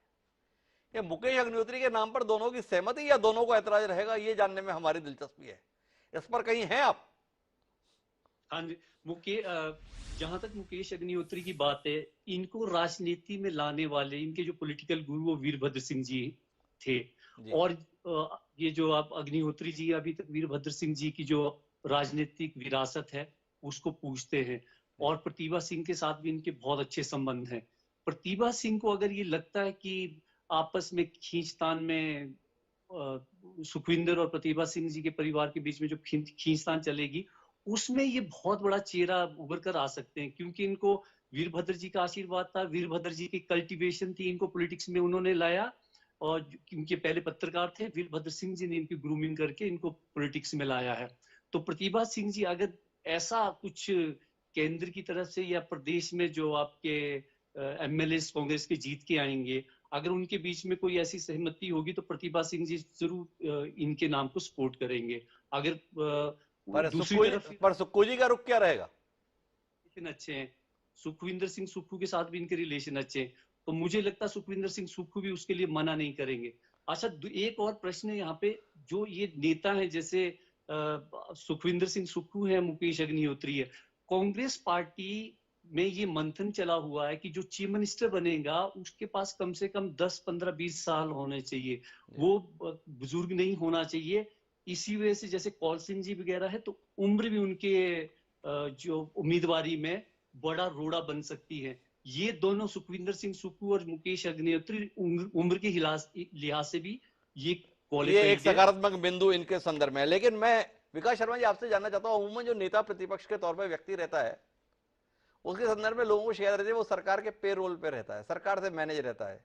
ये मुकेश अग्निहोत्री के नाम पर दोनों की सहमति या दोनों को ऐतराज रहेगा, ये जानने में हमारी दिलचस्पी है। इस पर कहीं हैं आप? हाँ जी, जहां तक मुकेश अग्निहोत्री की बात है, इनको राजनीति में लाने वाले इनके जो पॉलिटिकल गुरु वो वीरभद्र सिंह जी थे। और ये जो आप अग्निहोत्री जी अभी तक वीरभद्र सिंह जी की जो राजनीतिक विरासत है उसको पूछते हैं। और प्रतिभा सिंह के साथ भी इनके बहुत अच्छे संबंध हैं। प्रतिभा सिंह को अगर ये लगता है कि आपस में खींचतान में सुखविंदर और प्रतिभा सिंह जी के परिवार के बीच में जो खींचतान चलेगी, उसमें ये बहुत बड़ा चेहरा उभर कर आ सकते हैं, क्योंकि इनको वीरभद्र जी का आशीर्वाद था, वीरभद्र जी की कल्टीवेशन थी, इनको पॉलिटिक्स में उन्होंने लाया, और क्योंकि पहले पत्रकार थे, वीरभद्र सिंह जी ने इनकी ग्रूमिंग करके इनको पॉलिटिक्स में लाया है। तो प्रतिभा सिंह जी अगर ऐसा कुछ केंद्र की तरफ से या प्रदेश में जो आपके एमएलए कांग्रेस के जीत के आएंगे, अगर उनके बीच में कोई ऐसी सहमति होगी तो प्रतिभा सिंह जी जरूर इनके नाम को सपोर्ट करेंगे। अगर दूसरी तरफ पर सुक्खू जी का रुख क्या रहेगा? अच्छे हैं, सुखविंदर सिंह सुक्खू के साथ भी इनके रिलेशन अच्छे हैं, तो मुझे लगता है सुखविंदर सिंह सुक्खू भी उसके लिए मना नहीं करेंगे। अच्छा, एक और प्रश्न है यहाँ पे, जो ये नेता है जैसे सुखविंदर सिंह सुक्खू है, मुकेश अग्निहोत्री है, कांग्रेस पार्टी में ये मंथन चला हुआ है कि जो चीफ मिनिस्टर बनेगा उसके पास कम से कम 10, 15, 20 साल होने चाहिए, वो बुजुर्ग नहीं होना चाहिए। इसी वजह से जैसे कौल सिंह जी वगैरह है, तो उम्र भी उनके जो उम्मीदवारी में बड़ा रोड़ा बन सकती है। ये दोनों सुखविंदर सिंह सुक्खू और मुकेश अग्निहोत्री उम्र के लिहाज से भी ये एक सकारात्मक बिंदु इनके संदर्भ में। लेकिन मैं विकास शर्मा जी आपसे जानना चाहता हूं, अमूमन जो नेता प्रतिपक्ष के तौर पर व्यक्ति रहता है, उसके संदर्भ में लोगों को शिकायत रहती है वो सरकार के पे रोल पे रहता है, सरकार से मैनेज रहता है,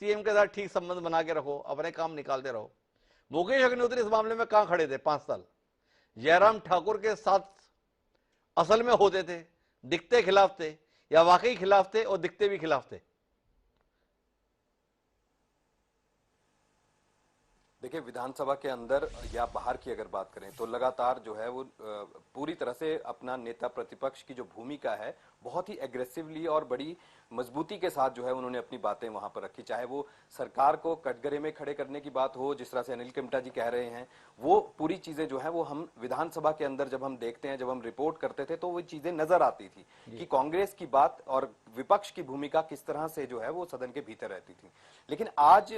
सीएम के साथ ठीक संबंध बना के रखो, अपने काम निकालते रहो। मुकेश अग्निहोत्री इस मामले में कहां खड़े थे 5 साल? जयराम ठाकुर के साथ असल में होते थे, दिखते खिलाफ थे, या वाकई खिलाफ थे और दिखते भी खिलाफ थे? देखिए, विधानसभा के अंदर या बाहर की अगर बात करें तो लगातार जो है वो पूरी तरह से अपना नेता प्रतिपक्ष की जो भूमिका है बहुत ही एग्रेसिवली और बड़ी मजबूती के साथ जो है उन्होंने अपनी बातें वहां पर रखी। चाहे वो सरकार को कटघरे में खड़े करने की बात हो, जिस तरह से अनिल किमटा जी कह रहे हैं, वो पूरी चीजें जो है वो हम विधानसभा के अंदर जब हम देखते हैं, जब हम रिपोर्ट करते थे, तो वो चीजें नजर आती थी कि कांग्रेस की बात और विपक्ष की भूमिका किस तरह से जो है वो सदन के भीतर रहती थी। लेकिन आज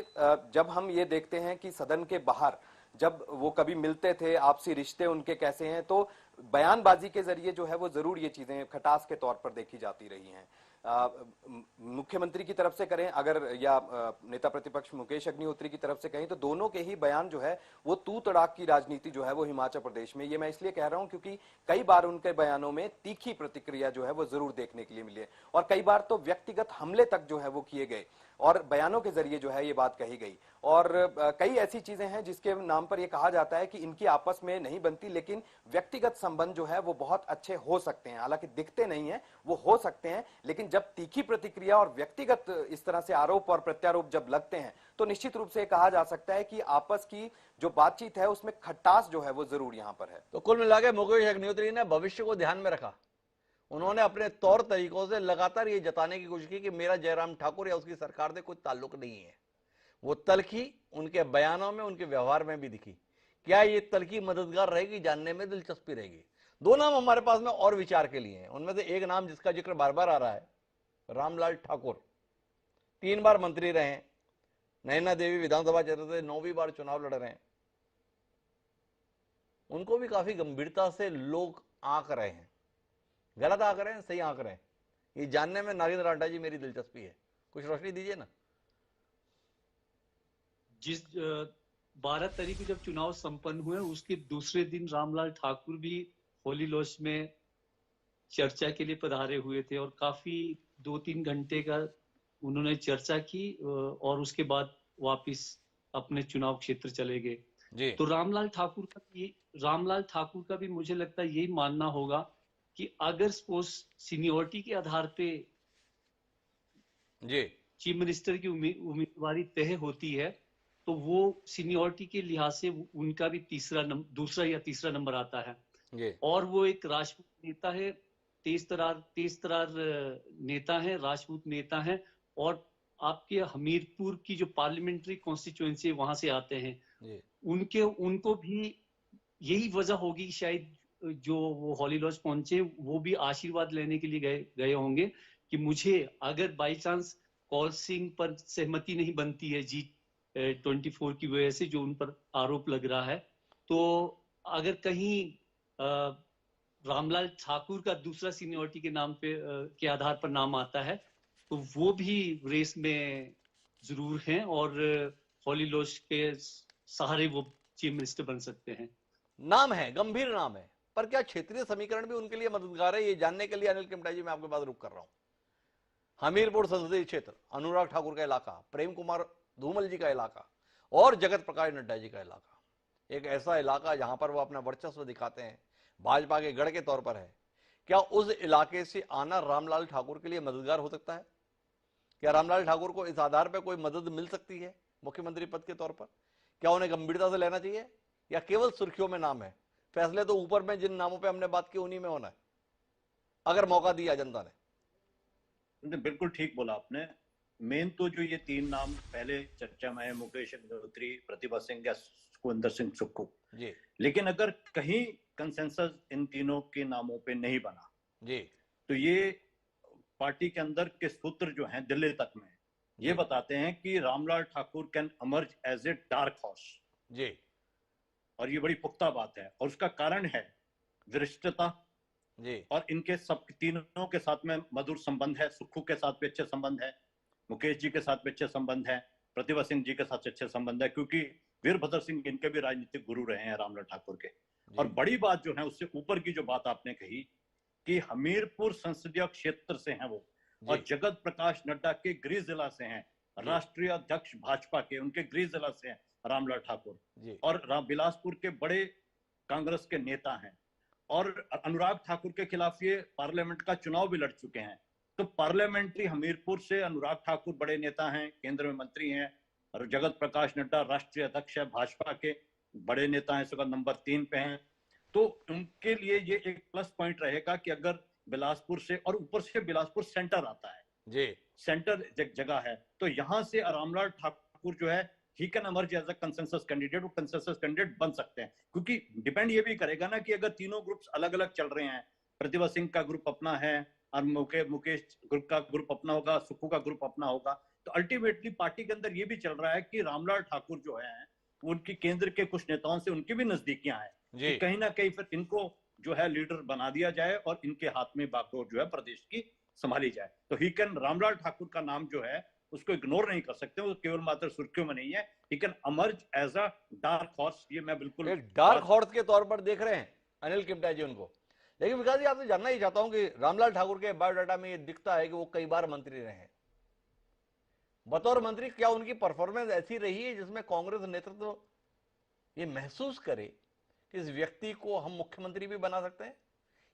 जब हम ये देखते हैं कि सदन के बाहर जब वो कभी मिलते थे, आपसी रिश्ते उनके कैसे हैं, तो बयानबाजी के जरिए जो है वो जरूर ये चीजें खटास के तौर पर देखी जाती रही हैं। मुख्यमंत्री की तरफ से करें अगर या नेता प्रतिपक्ष मुकेश अग्निहोत्री की तरफ से कहें, तो दोनों के ही बयान जो है वो तू तड़ाक की राजनीति जो है वो हिमाचल प्रदेश में, ये मैं इसलिए कह रहा हूं क्योंकि कई बार उनके बयानों में तीखी प्रतिक्रिया जो है वो जरूर देखने के लिए मिली है, और कई बार तो व्यक्तिगत हमले तक जो है वो किए गए और बयानों के जरिए जो है ये बात कही गई। और कई ऐसी चीजें हैं जिसके नाम पर ये कहा जाता है कि इनकी आपस में नहीं बनती, लेकिन व्यक्तिगत संबंध जो है वो बहुत अच्छे हो सकते हैं, हालांकि दिखते नहीं है, वो हो सकते हैं, लेकिन जब तीखी प्रतिक्रिया और व्यक्तिगत इस तरह से आरोप और प्रत्यारोप जब लगते हैं तो निश्चित रूप से कहा जा सकता है कि आपस की जो बातचीत है उसमें खटास जो है वो जरूर यहां पर है। तो कुल मिलाकर मुकेश अग्निहोत्री ने भविष्य को ध्यान में रखा, उन्होंने अपने तौर तरीकों से लगातार ये जताने की कोशिश की कि मेरा जयराम ठाकुर या उसकी सरकार से कोई ताल्लुक नहीं है। वो तलखी उनके बयानों में, उनके व्यवहार में भी दिखी। क्या ये तलखी मददगार रहेगी, जानने में दिलचस्पी रहेगी। 2 नाम हमारे पास में और विचार के लिए हैं, उनमें से एक नाम जिसका जिक्र बार बार आ रहा है, रामलाल ठाकुर। 3 बार मंत्री रहे, नैना देवी विधानसभा क्षेत्र से 9वीं बार चुनाव लड़ रहे हैं। उनको भी काफी गंभीरता से लोग आंक रहे हैं। गलत आंक रहे हैं, सही आंक रहे हैं, ये जानने में नागेंद्र राठा जी मेरी दिलचस्पी है, कुछ रोशनी दीजिए ना। जिस 12 तारीख को जब चुनाव संपन्न हुए उसके दूसरे दिन रामलाल ठाकुर भी होली लॉज में चर्चा के लिए पधारे हुए थे और काफी 2-3 घंटे का उन्होंने चर्चा की और उसके बाद वापिस अपने चुनाव क्षेत्र चले गए। तो रामलाल ठाकुर का भी मुझे लगता है यही मानना होगा कि अगर सपोज सीनियरिटी के आधार पे चीफ मिनिस्टर की उम्मीदवारी तय होती है तो वो सीनियरिटी के लिहाज से उनका भी दूसरा या तीसरा नंबर आता है। और वो एक राजपूत नेता है, तेज तरार नेता है, राजपूत नेता है, और आपके हमीरपुर की जो पार्लियामेंट्री कॉन्स्टिट्यूएंसी वहां से आते हैं। उनको भी यही वजह होगी शायद जो वो हॉली लॉज पहुंचे, वो भी आशीर्वाद लेने के लिए गए होंगे कि मुझे अगर बाई चांस कौल सिंह पर सहमति नहीं बनती है G24 की वजह से जो उन पर आरोप लग रहा है, तो अगर कहीं रामलाल ठाकुर का दूसरा सीनियरिटी के नाम पे के आधार पर नाम आता है तो वो भी रेस में जरूर हैं और हॉली लॉज के सहारे वो चीफ मिनिस्टर बन सकते हैं। नाम है, गंभीर नाम है, पर क्या क्षेत्रीय समीकरण भी उनके लिए मददगार है, ये जानने के लिए अनिल किमटा जी मैं आपके पास रुक कर रहा हूं। हमीरपुर संसदीय क्षेत्र, अनुराग ठाकुर का इलाका, प्रेम कुमार धूमल जी का इलाका और जगत प्रकाश नड्डा जी का इलाका, एक ऐसा इलाका जहां पर वो अपना वर्चस्व दिखाते हैं, भाजपा के गढ़ के तौर पर है। क्या उस इलाके से आना रामलाल ठाकुर के लिए मददगार हो सकता है? क्या रामलाल ठाकुर को इस आधार पर कोई मदद मिल सकती है मुख्यमंत्री पद के तौर पर? क्या उन्हें गंभीरता से लेना चाहिए या केवल सुर्खियों में नाम है? फैसले तो ऊपर में जिन नामों पे हमने बात की उन्हीं में होना है, अगर मौका दिया जनता ने। बिल्कुल ठीक बोला आपने। मेन तो जो ये 3 नाम पहले चर्चा में है, मुकेश अग्निहोत्री, प्रतिभा सिंह या सुखविंदर सिंह सुक्खू जी, लेकिन अगर कहीं कंसेंसस इन तीनों के नामों पे नहीं बना जी, तो ये पार्टी के अंदर के सूत्र जो हैं दिल्ली तक में ये बताते हैं कि Ramlal Thakur can emerge as a dark horse जी, और ये बड़ी पुख्ता बात है। और उसका कारण है वरिष्ठता जी, और इनके सब तीनों के साथ में मधुर संबंध है। सुक्खू के साथ भी अच्छे संबंध है, मुकेश जी के साथ भी अच्छे संबंध है, प्रतिभा सिंह जी के साथ अच्छे संबंध है, क्योंकि वीरभद्र सिंह इनके भी राजनीतिक गुरु रहे हैं रामलाल ठाकुर के। और बड़ी बात जो है उससे ऊपर की जो बात आपने कही कि हमीरपुर संसदीय क्षेत्र से हैं वो, और जगत प्रकाश नड्डा के गृह जिला से हैं, राष्ट्रीय अध्यक्ष भाजपा के उनके गृह जिला से हैं रामलाल ठाकुर, और बिलासपुर के बड़े कांग्रेस के नेता हैं, और अनुराग ठाकुर के खिलाफ ये पार्लियामेंट का चुनाव भी लड़ चुके हैं। तो पार्लियामेंट्री हमीरपुर से अनुराग ठाकुर बड़े नेता हैं, केंद्र में मंत्री हैं, और जगत प्रकाश नड्डा राष्ट्रीय अध्यक्ष है भाजपा के, बड़े नेता हैं, इस वक्त नंबर 3 पे हैं। तो उनके लिए ये एक प्लस पॉइंट रहेगा कि अगर बिलासपुर से, और ऊपर से बिलासपुर सेंटर आता है जी, सेंटर जगह है, तो यहां से रामलाल ठाकुर जो है he can emerge as a consensus candidate, वो कंसेंसस कैंडिडेट बन सकते हैं। क्योंकि डिपेंड ये भी करेगा ना कि अगर तीनों ग्रुप्स अलग अलग चल रहे हैं, प्रतिभा सिंह का ग्रुप अपना है और मुकेश ग्रुप का ग्रुप अपना होगा, सुक्खू का ग्रुप अपना होगा, तो अल्टीमेटली पार्टी के अंदर ये भी चल रहा है कि रामलाल ठाकुर जो है उनकी केंद्र के कुछ नेताओं से उनकी भी नजदीकियां हैं कि कहीं ना कहीं फिर इनको जो है लीडर बना दिया जाए और इनके हाथ में बागडोर जो है प्रदेश की संभाली जाए। तो ही कैन, रामलाल ठाकुर का नाम जो है उसको इग्नोर नहीं कर सकते, वो केवल मात्र सुर्खियों में नहीं है, he can emerge as a dark horse. ये मैं बिल्कुल एक डार्क हॉर्स के तौर पर देख रहे हैं अनिल किमटा जी उनको। लेकिन विकास जी आपसे जानना ही चाहता हूं कि रामलाल ठाकुर के बायोडाटा में ये दिखता है कि वो कई बार मंत्री रहे हैं। बतौर मंत्री क्या उनकी परफॉर्मेंस ऐसी रही है जिसमें कांग्रेस नेतृत्व ये महसूस करे कि इस व्यक्ति को हम मुख्यमंत्री भी बना सकते हैं,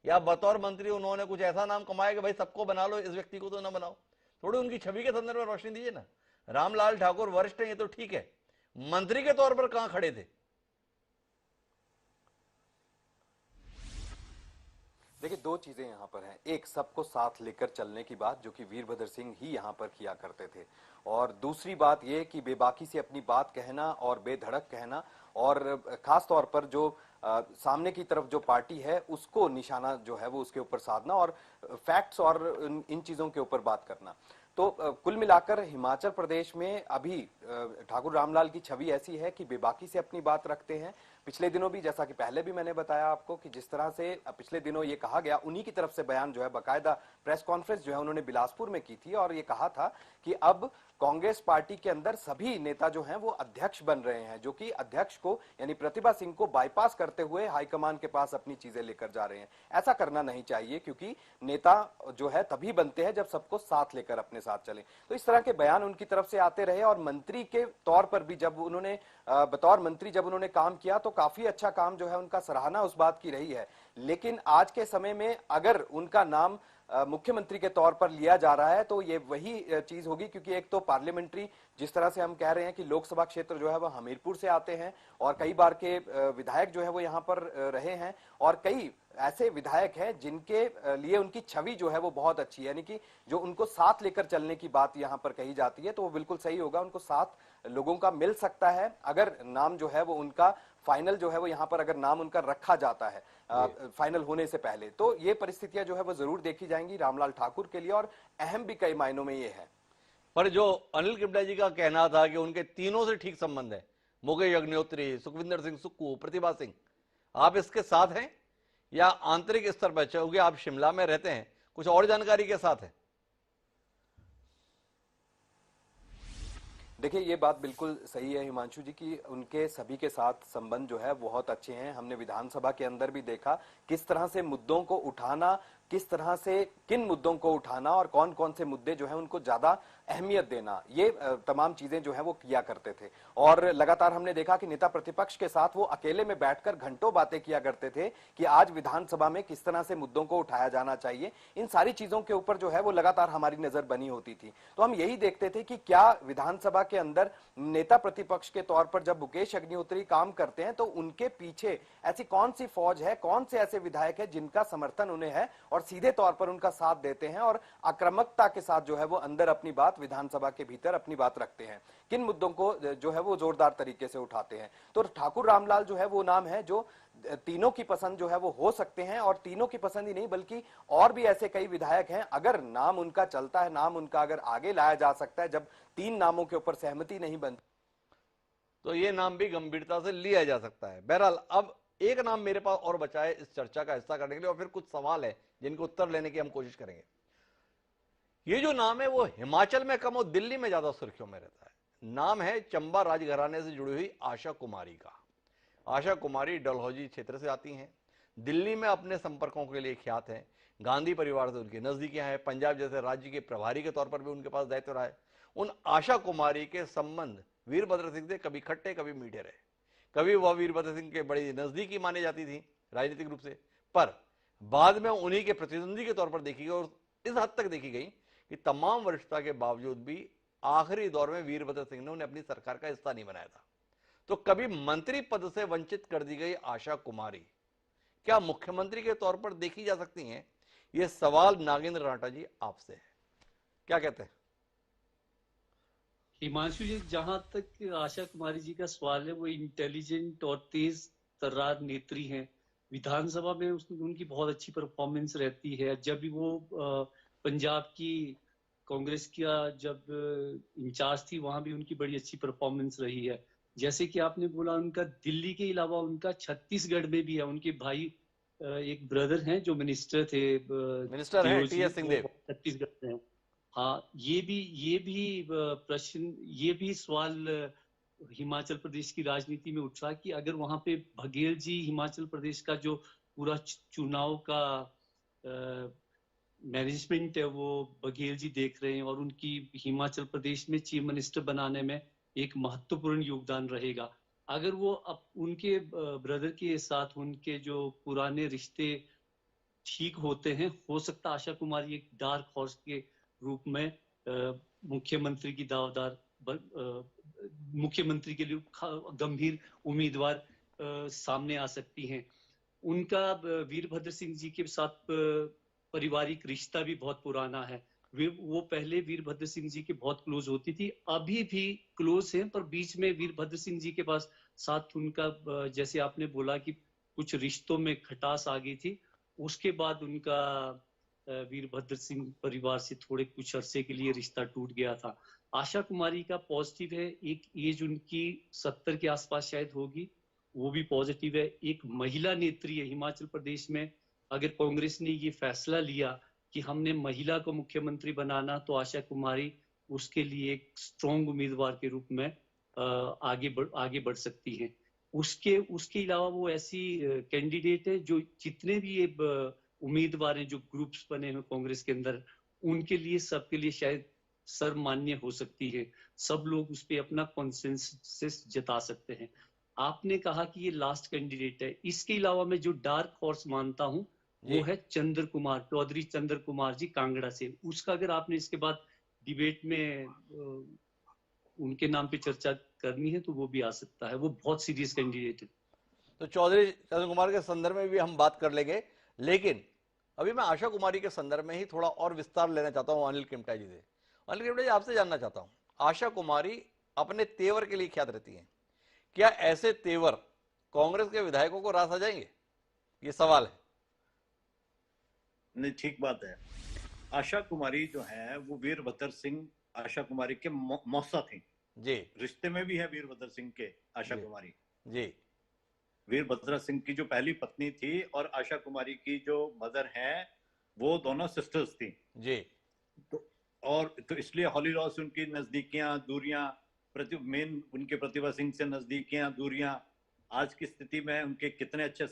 या बतौर मंत्री उन्होंने कुछ ऐसा नाम कमाया कि भाई सबको बना लो, इस व्यक्ति को तो ना बनाओ? थोड़ी उनकी छवि के संदर्भ में रोशनी दीजिए ना। रामलाल ठाकुर वरिष्ठ हैं ये तो ठीक है, मंत्री के तौर पर कहां खड़े थे? देखिए, 2 चीजें यहाँ पर हैं। एक, सबको साथ लेकर चलने की बात जो कि वीरभद्र सिंह ही यहाँ पर किया करते थे, और दूसरी बात ये कि बेबाकी से अपनी बात कहना और बेधड़क कहना, और खास तौर पर जो सामने की तरफ जो पार्टी है उसको निशाना जो है वो उसके ऊपर साधना और फैक्ट्स और इन चीजों के ऊपर बात करना। तो कुल मिलाकर हिमाचल प्रदेश में अभी ठाकुर रामलाल की छवि ऐसी है कि बेबाकी से अपनी बात रखते हैं। पिछले दिनों भी, जैसा कि पहले भी मैंने बताया आपको, कि जिस तरह से पिछले दिनों ये कहा गया, उन्हीं की तरफ से बयान जो है, बाकायदा प्रेस कॉन्फ्रेंस जो है उन्होंने बिलासपुर में की थी, और ये कहा था कि अब कांग्रेस पार्टी के अंदर सभी नेता जो हैं वो अध्यक्ष बन रहे हैं, जो कि अध्यक्ष को यानी प्रतिभा सिंह को बाईपास करते हुए हाईकमान के पास अपनी चीजें लेकर जा रहे हैं। ऐसा करना नहीं चाहिए, क्योंकि नेता जो है तभी बनते हैं जब सबको साथ लेकर अपने साथ चले। तो इस तरह के बयान उनकी तरफ से आते रहे, और मंत्री के तौर पर भी जब उन्होंने बतौर मंत्री जब उन्होंने काम किया तो काफी अच्छा काम जो है उनका सराहना उस बात की रही है। लेकिन आज के समय में अगर उनका नाम मुख्यमंत्री के तौर पर लिया जा रहा है तो ये वही चीज होगी, क्योंकि एक तो पार्लियामेंट्री, जिस तरह से हम कह रहे हैं कि लोकसभा क्षेत्र जो है वो हमीरपुर से आते हैं, और कई बार के विधायक जो है वो यहाँ पर रहे हैं, और कई ऐसे विधायक हैं जिनके लिए उनकी छवि जो है वो बहुत अच्छी है, यानी कि जो उनको साथ लेकर चलने की बात यहाँ पर कही जाती है, तो वो बिल्कुल सही होगा। उनको साथ लोगों का मिल सकता है अगर नाम जो है वो उनका फाइनल जो है वो यहाँ पर अगर नाम उनका रखा जाता है फाइनल होने से पहले, तो ये परिस्थितियां जो है वो जरूर देखी जाएंगी रामलाल ठाकुर के लिए, और अहम भी कई मायनों में ये है। पर जो अनिल किमटा जी का कहना था कि उनके तीनों से ठीक संबंध है, मुकेश अग्निहोत्री, सुखविंदर सिंह सुक्खू, प्रतिभा सिंह, आप इसके साथ हैं या आंतरिक स्तर पर, क्योंकि आप शिमला में रहते हैं, कुछ और जानकारी के साथ है? देखिए, ये बात बिल्कुल सही है हिमांशु जी की उनके सभी के साथ संबंध जो है बहुत अच्छे हैं। हमने विधानसभा के अंदर भी देखा किस तरह से मुद्दों को उठाना, किस तरह से किन मुद्दों को उठाना और कौन कौन से मुद्दे जो है उनको ज्यादा अहमियत देना, ये तमाम चीजें जो है वो किया करते थे। और लगातार हमने देखा कि नेता प्रतिपक्ष के साथ वो अकेले में बैठकर घंटों बातें किया करते थे कि आज विधानसभा में किस तरह से मुद्दों को उठाया जाना चाहिए। इन सारी चीजों के ऊपर जो है वो लगातार हमारी नजर बनी होती थी। तो हम यही देखते थे कि क्या विधानसभा के अंदर नेता प्रतिपक्ष के तौर पर जब मुकेश अग्निहोत्री काम करते हैं तो उनके पीछे ऐसी कौन सी फौज है, कौन से ऐसे विधायक है जिनका समर्थन उन्हें है और सीधे तौर पर उनका साथ देते हैं और आक्रामकता के साथ जो है वो अंदर अपनी बात विधानसभा के भीतर अपनी बात रखते हैं, किन मुद्दों को जो है वो जोरदार तरीके से उठाते हैं। तो ठाकुर रामलाल जो है वो नाम है जो तीनों की पसंद जो है वो हो सकते हैं, और तीनों की पसंद ही नहीं बल्कि और भी ऐसे कई विधायक हैं, अगर नाम उनका चलता है, नाम उनका अगर आगे लाया जा सकता है, जब 3 नामों के ऊपर सहमति नहीं बनती तो ये नाम भी गंभीरता से लिया जा सकता है। बहरहाल अब एक नाम मेरे पास और बचा है इस चर्चा का हिस्सा करने के लिए, और फिर कुछ सवाल है जिनके उत्तर लेने की हम कोशिश करेंगे। ये जो नाम है वो हिमाचल में कम और दिल्ली में ज्यादा सुर्खियों में रहता है। नाम है चंबा राजघराने से जुड़ी हुई आशा कुमारी का। आशा कुमारी डलहौजी क्षेत्र से आती हैं, दिल्ली में अपने संपर्कों के लिए ख्यात हैं, गांधी परिवार से उनकी नजदीकियां हैं, पंजाब जैसे राज्य के प्रभारी के तौर पर भी उनके पास दायित्व रहा है। उन आशा कुमारी के संबंध वीरभद्र सिंह से कभी खट्टे कभी मीठे रहे। कभी वह वीरभद्र सिंह के बड़ी नजदीकी मानी जाती थी राजनीतिक रूप से, पर बाद में उन्हीं के प्रतिद्वंदी के तौर पर देखी गई, और इस हद तक देखी गई कि तमाम वरिष्ठता के बावजूद भी आखिरी दौर में वीरभद्र सिंह ने उन्हें अपनी सरकार का हिस्सा नहीं बनाया था। तो कभी मंत्री पद से वंचित कर दी गई आशा कुमारी क्या मुख्यमंत्री के तौर पर देखी जा सकती हैं? यह सवाल नागेंद्र राठा जी आपसे है, क्या कहते हैं? हिमांशु जी, जहां तक आशा कुमारी जी का सवाल है, वो इंटेलिजेंट और तेज तर्रार नेत्री हैं। विधानसभा में उनकी बहुत अच्छी परफॉर्मेंस रहती है। जब भी वो पंजाब की कांग्रेस का जब इंचार्ज थी, वहां भी उनकी बड़ी अच्छी परफॉर्मेंस रही है। जैसे कि आपने बोला, उनका दिल्ली के अलावा उनका छत्तीसगढ़ में भी है। उनके भाई एक ब्रदर हैं जो मिनिस्टर थे, मिनिस्टर हैं टी.एस. सिंहदेव, छत्तीसगढ़ में। हाँ, ये भी प्रश्न, ये भी सवाल हिमाचल प्रदेश की राजनीति में उठ रहा कि अगर वहां पे बघेल जी हिमाचल प्रदेश का जो पूरा चुनाव का मैनेजमेंट है वो बघेल जी देख रहे हैं, और उनकी हिमाचल प्रदेश में चीफ मिनिस्टर बनाने में एक महत्वपूर्ण योगदान रहेगा। अगर वो उनके ब्रदर के साथ उनके जो पुराने रिश्ते ठीक होते हैं, हो सकता आशा कुमारी एक डार्क हॉर्स के रूप में मुख्यमंत्री की दावदार मुख्यमंत्री के लिए गंभीर उम्मीदवार सामने आ सकती हैं। उनका वीरभद्र सिंह जी के साथ पारिवारिक रिश्ता भी बहुत पुराना है। वो पहले वीरभद्र सिंह जी के बहुत क्लोज होती थी, अभी भी क्लोज हैं, पर बीच में वीरभद्र सिंह जी के पास साथ उनका, जैसे आपने बोला कि कुछ रिश्तों में खटास आ गई थी, उसके बाद उनका वीरभद्र सिंह परिवार से थोड़े कुछ अरसे के लिए रिश्ता टूट गया था। आशा कुमारी का पॉजिटिव है, एक एज उनकी 70 के आसपास शायद होगी, वो भी पॉजिटिव है। एक महिला नेत्री है हिमाचल प्रदेश में। अगर कांग्रेस ने ये फैसला लिया कि हमने महिला को मुख्यमंत्री बनाना, तो आशा कुमारी उसके लिए एक स्ट्रॉन्ग उम्मीदवार के रूप में आगे बढ़ सकती हैं। उसके अलावा वो ऐसी कैंडिडेट है जो जितने भी ये उम्मीदवार हैं जो ग्रुप्स बने हैं कांग्रेस के अंदर, उनके लिए सबके लिए शायद सर्वमान्य हो सकती है। सब लोग उस पर अपना कॉन्सेंसस जता सकते हैं। आपने कहा कि ये लास्ट कैंडिडेट है। इसके अलावा मैं जो डार्क हॉर्स मानता हूं वो है चंद्र कुमार, चौधरी चंद्र कुमार जी कांगड़ा से। उसका अगर आपने इसके बाद डिबेट में उनके नाम पे चर्चा करनी है तो वो भी आ सकता है। वो बहुत सीरियस कैंडिडेट है। तो चौधरी चंद्र कुमार के संदर्भ में भी हम बात कर लेंगे, लेकिन अभी मैं आशा कुमारी के संदर्भ में ही थोड़ा और विस्तार लेना चाहता हूं अनिल किमटा जी से। अनिल किमटा जी, आपसे जानना चाहता हूं, आशा कुमारी अपने तेवर के लिए ख्यात रहती हैं, क्या ऐसे तेवर कांग्रेस के विधायकों को रास आ जाएंगे? ये सवाल है। नहीं, ठीक बात है। आशा कुमारी जो है वो वीरभद्र सिंह आशा कुमारी के मौसा थी जी, रिश्ते में भी है वीरभद्र सिंह के आशा कुमारी जी। वीरभद्र सिंह की जो पहली पत्नी थी और आशा कुमारी की जो मदर है, वो दोनों सिस्टर्स थी जी। तो इसलिए हॉली लॉ से उनकी नजदीकियां, दूरियां मेन उनके प्रतिभा सिंह से नजदीकियां, दूरियां, आज की स्थिति में उनके कितने अच्छे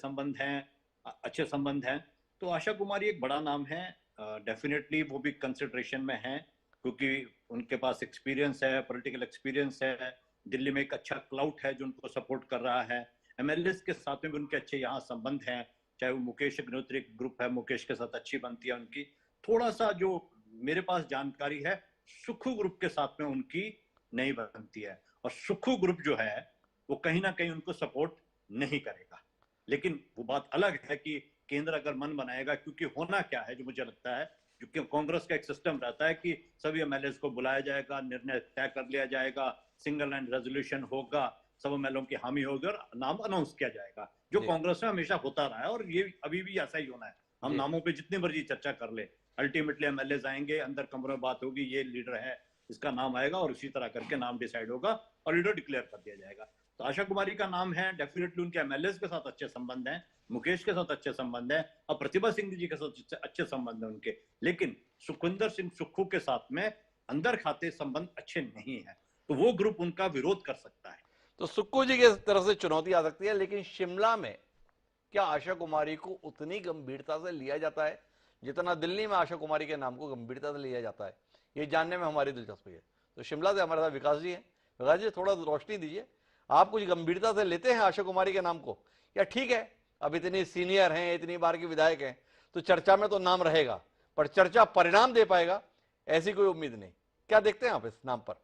संबंध हैं। तो आशा कुमारी एक बड़ा नाम है, डेफिनेटली वो भी कंसिडरेशन में है, क्योंकि उनके पास एक्सपीरियंस है, पॉलिटिकल एक्सपीरियंस है, दिल्ली में एक अच्छा क्लाउड है जो उनको सपोर्ट कर रहा है, एमएलए के साथ में भी उनके अच्छे यहाँ संबंध हैं, चाहे वो मुकेश अग्निहोत्री ग्रुप है, मुकेश के साथ अच्छी बनती है उनकी। थोड़ा सा जो मेरे पास जानकारी है, सुक्खू ग्रुप के साथ में उनकी नहीं बनती है, और सुक्खू ग्रुप जो है वो कहीं ना कहीं उनको सपोर्ट नहीं करेगा। लेकिन वो बात अलग है कि केंद्र अगर मन बनाएगा, क्योंकि होना क्या है जो मुझे लगता है, क्योंकि कांग्रेस का एक सिस्टम रहता है कि सभी एमएलए को बुलाया जाएगा, निर्णय तय कर लिया जाएगा, सिंगल लाइन रेजोल्यूशन होगा, सब एमएलए की हामी होगी और नाम अनाउंस किया जाएगा, जो कांग्रेस में हमेशा होता रहा है और ये अभी भी ऐसा ही होना है। हम नामों पे जितनी मर्जी चर्चा कर ले, अल्टीमेटली एमएलए आएंगे, अंदर कमरों में बात होगी, ये लीडर है, इसका नाम आएगा और उसी तरह करके नाम डिसाइड होगा और लीडर डिक्लेयर कर दिया जाएगा। तो आशा कुमारी का नाम है, डेफिनेटली उनके एमएलए के साथ अच्छे संबंध हैं, मुकेश के साथ अच्छे संबंध हैं और प्रतिभा सिंह जी के साथ अच्छे संबंध हैं उनके, लेकिन सुखविंदर सिंह सुक्खू के साथ में अंदर खाते संबंध अच्छे नहीं है, तो वो ग्रुप उनका विरोध कर सकता है। तो सुक्खू जी की तरफ से चुनौती आ सकती है, लेकिन शिमला में क्या आशा कुमारी को उतनी गंभीरता से लिया जाता है जितना दिल्ली में आशा कुमारी के नाम को गंभीरता से लिया जाता है? ये जानने में हमारी दिलचस्पी है। तो शिमला से हमारे साथ विकास जी हैं। विकास जी, थोड़ा रोशनी दीजिए, आप कुछ गंभीरता से लेते हैं आशा कुमारी के नाम को, या ठीक है अब इतनी सीनियर हैं, इतनी बार की विधायक हैं, तो चर्चा में तो नाम रहेगा, पर चर्चा परिणाम दे पाएगा ऐसी कोई उम्मीद नहीं? क्या देखते हैं आप इस नाम पर?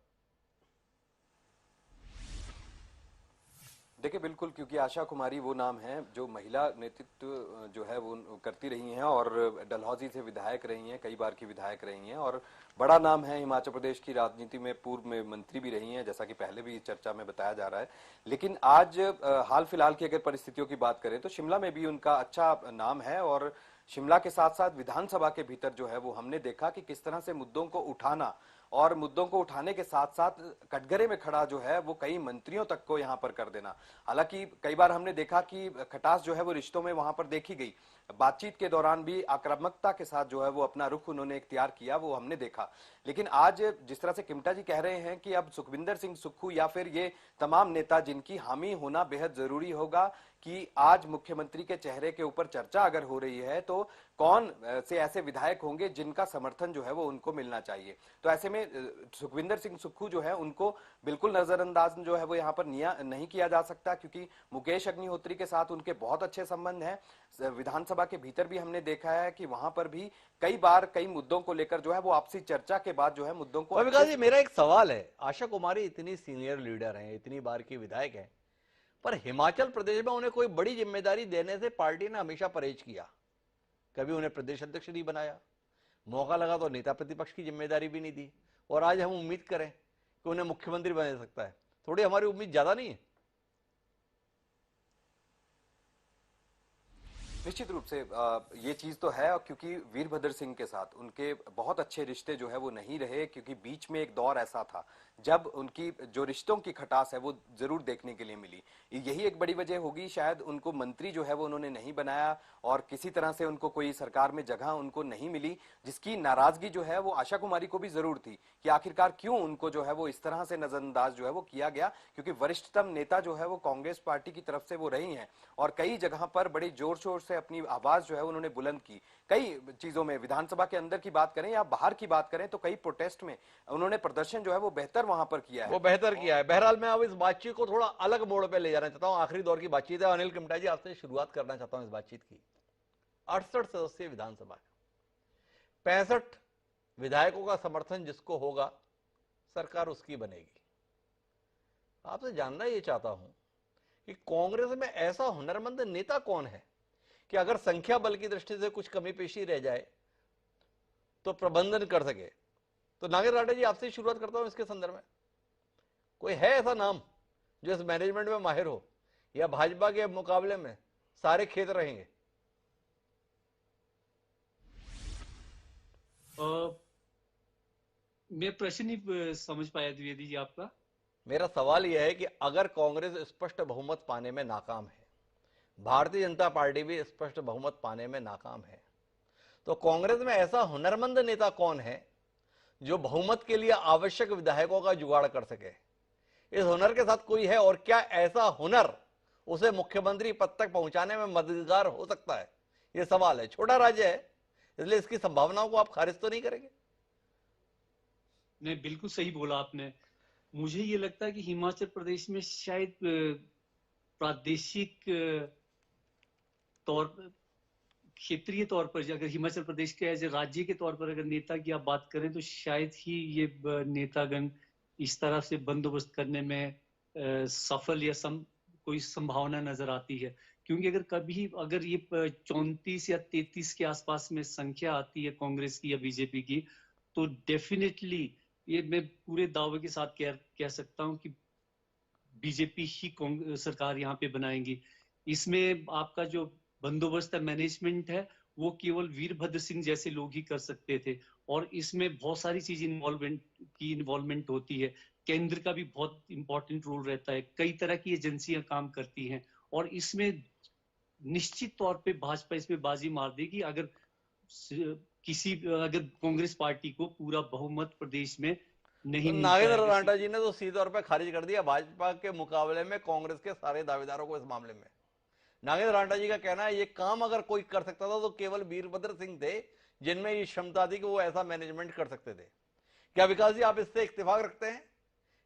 देखिए बिल्कुल, क्योंकि आशा कुमारी वो नाम है जो महिला नेतृत्व जो है वो करती रही हैं और डलहौजी से विधायक रही हैं, कई बार की विधायक रही हैं और बड़ा नाम है हिमाचल प्रदेश की राजनीति में, पूर्व में मंत्री भी रही हैं, जैसा कि पहले भी चर्चा में बताया जा रहा है। लेकिन आज हाल फिलहाल की अगर परिस्थितियों की बात करें तो शिमला में भी उनका अच्छा नाम है और शिमला के साथ साथ विधानसभा के भीतर जो है वो हमने देखा कि किस तरह से मुद्दों को उठाना और मुद्दों को उठाने के साथ साथ कटघरे में खड़ा जो है वो कई मंत्रियों तक को यहां पर कर देना। हालांकि कई बार हमने देखा कि खटास जो है वो रिश्तों में वहां पर देखी गई, बातचीत के दौरान भी आक्रामकता के साथ जो है वो अपना रुख उन्होंने इख्तियार किया, वो हमने देखा। लेकिन आज जिस तरह से किमटा जी कह रहे हैं कि अब सुखविंदर सिंह सुक्खू या फिर ये तमाम नेता जिनकी हामी होना बेहद जरूरी होगा कि आज मुख्यमंत्री के चेहरे के ऊपर चर्चा अगर हो रही है तो कौन से ऐसे विधायक होंगे जिनका समर्थन जो है वो उनको मिलना चाहिए। तो ऐसे में सुखविंदर सिंह सुक्खू जो है उनको बिल्कुल नजरअंदाज जो है वो यहाँ पर नहीं किया जा सकता, क्योंकि मुकेश अग्निहोत्री के साथ उनके बहुत अच्छे संबंध हैं। विधानसभा के भीतर भी हमने देखा है कि वहां पर भी कई बार कई मुद्दों को लेकर जो है वो आपसी चर्चा के बाद जो है मुद्दों को। विकास जी, मेरा एक सवाल है, आशा कुमारी इतनी सीनियर लीडर हैं, इतनी बार की विधायक हैं, पर हिमाचल प्रदेश में उन्हें कोई बड़ी जिम्मेदारी देने से पार्टी ने हमेशा परहेज किया। कभी उन्हें प्रदेश अध्यक्ष नहीं बनाया, मौका लगा तो नेता प्रतिपक्ष की जिम्मेदारी भी नहीं दी, और आज हम उम्मीद करें कि उन्हें मुख्यमंत्री बना सकता है। थोड़ी हमारी उम्मीद ज्यादा नहीं है? निश्चित रूप से ये चीज तो है, क्योंकि वीरभद्र सिंह के साथ उनके बहुत अच्छे रिश्ते जो है वो नहीं रहे, क्योंकि बीच में एक दौर ऐसा था जब उनकी जो रिश्तों की खटास है वो जरूर देखने के लिए मिली। यही एक बड़ी वजह होगी, शायद उनको मंत्री जो है वो उन्होंने नहीं बनाया और किसी तरह से उनको कोई सरकार में जगह उनको नहीं मिली, जिसकी नाराजगी जो है वो आशा कुमारी को भी जरूर थी कि आखिरकार क्यों उनको जो है वो इस तरह से नजरअंदाज जो है वो किया गया, क्योंकि वरिष्ठतम नेता जो है वो कांग्रेस पार्टी की तरफ से वो रही हैं और कई जगह पर बड़ी जोर शोर से अपनी आवाज जो है उन्होंने बुलंद की। कई चीजों में, विधानसभा के अंदर की बात करें या बाहर की बात करें, तो कई प्रोटेस्ट में उन्होंने प्रदर्शन जो है वो बेहतर वहां पर किया है, वो बेहतर किया है। बहरहाल मैं अब इस बातचीत को थोड़ा अलग मोड़ पे ले जाना चाहता हूं, आखिरी दौर की बातचीत है। अनिल किमटा जी, आपसे शुरुआत करना चाहता हूं इस बातचीत की। 68 सदस्यीय विधानसभा, 65 विधायकों का समर्थन जिसको होगा सरकार उसकी बनेगी। आपसे जानना ये चाहता हूं कि कांग्रेस में ऐसा हुनरमंद नेता कौन है कि अगर संख्या बल की दृष्टि से कुछ कमी पेशी रह जाए तो प्रबंधन कर सके। तो नागेंद्र राठौर जी, आपसे शुरुआत करता हूं इसके संदर्भ में। कोई है ऐसा नाम जो इस मैनेजमेंट में माहिर हो, या भाजपा के मुकाबले में सारे खेत रहेंगे? मैं प्रश्न नहीं समझ पाया द्विवेदी जी आपका। मेरा सवाल यह है कि अगर कांग्रेस स्पष्ट बहुमत पाने में नाकाम है, भारतीय जनता पार्टी भी स्पष्ट बहुमत पाने में नाकाम है, तो कांग्रेस में ऐसा हुनरमंद नेता कौन है जो बहुमत के लिए आवश्यक विधायकों का जुगाड़ कर सके? इस हुनर के साथ कोई है, और क्या ऐसा हुनर उसे मुख्यमंत्री पद तक पहुंचाने में मददगार हो सकता है, यह सवाल है। छोटा राज्य है, इसलिए इसकी संभावनाओं को आप खारिज तो नहीं करेंगे? नहीं, बिल्कुल सही बोला आपने। मुझे ये लगता है कि हिमाचल प्रदेश में शायद प्रादेशिक तौर, क्षेत्रीय तौर पर, अगर हिमाचल प्रदेश के एज ए राज्य के तौर पर अगर नेता की आप बात करें, तो शायद ही ये नेतागण इस तरह से बंदोबस्त करने में सफल या कोई संभावना नजर आती है। क्योंकि अगर ये 34 या 33 के आसपास में संख्या आती है कांग्रेस की या बीजेपी की, तो डेफिनेटली ये मैं पूरे दावे के साथ कह सकता हूं कि बीजेपी ही सरकार यहाँ पे बनाएंगी। इसमें आपका जो बंदोबस्त है, मैनेजमेंट है, वो केवल वीरभद्र सिंह जैसे लोग ही कर सकते थे। और इसमें बहुत सारी चीज इन्वॉल्वमेंट होती है। केंद्र का भी बहुत इंपॉर्टेंट रोल रहता है, कई तरह की एजेंसियां काम करती हैं, और इसमें निश्चित तौर पे भाजपा इसमें बाजी मार देगी अगर कांग्रेस पार्टी को पूरा बहुमत प्रदेश में नहीं मिलता है। नागेंद्र रांटा जी ने तो सीधे तौर पर खारिज कर दिया भाजपा के मुकाबले में कांग्रेस के सारे दावेदारों को इस मामले में। नागेंद्र रांटा जी का कहना है ये काम अगर कोई कर सकता था तो केवल वीरभद्र सिंह थे, जिनमें ये क्षमता थी कि वो ऐसा मैनेजमेंट कर सकते थे। क्या विकास जी, आप इससे इत्तेफाक रखते हैं,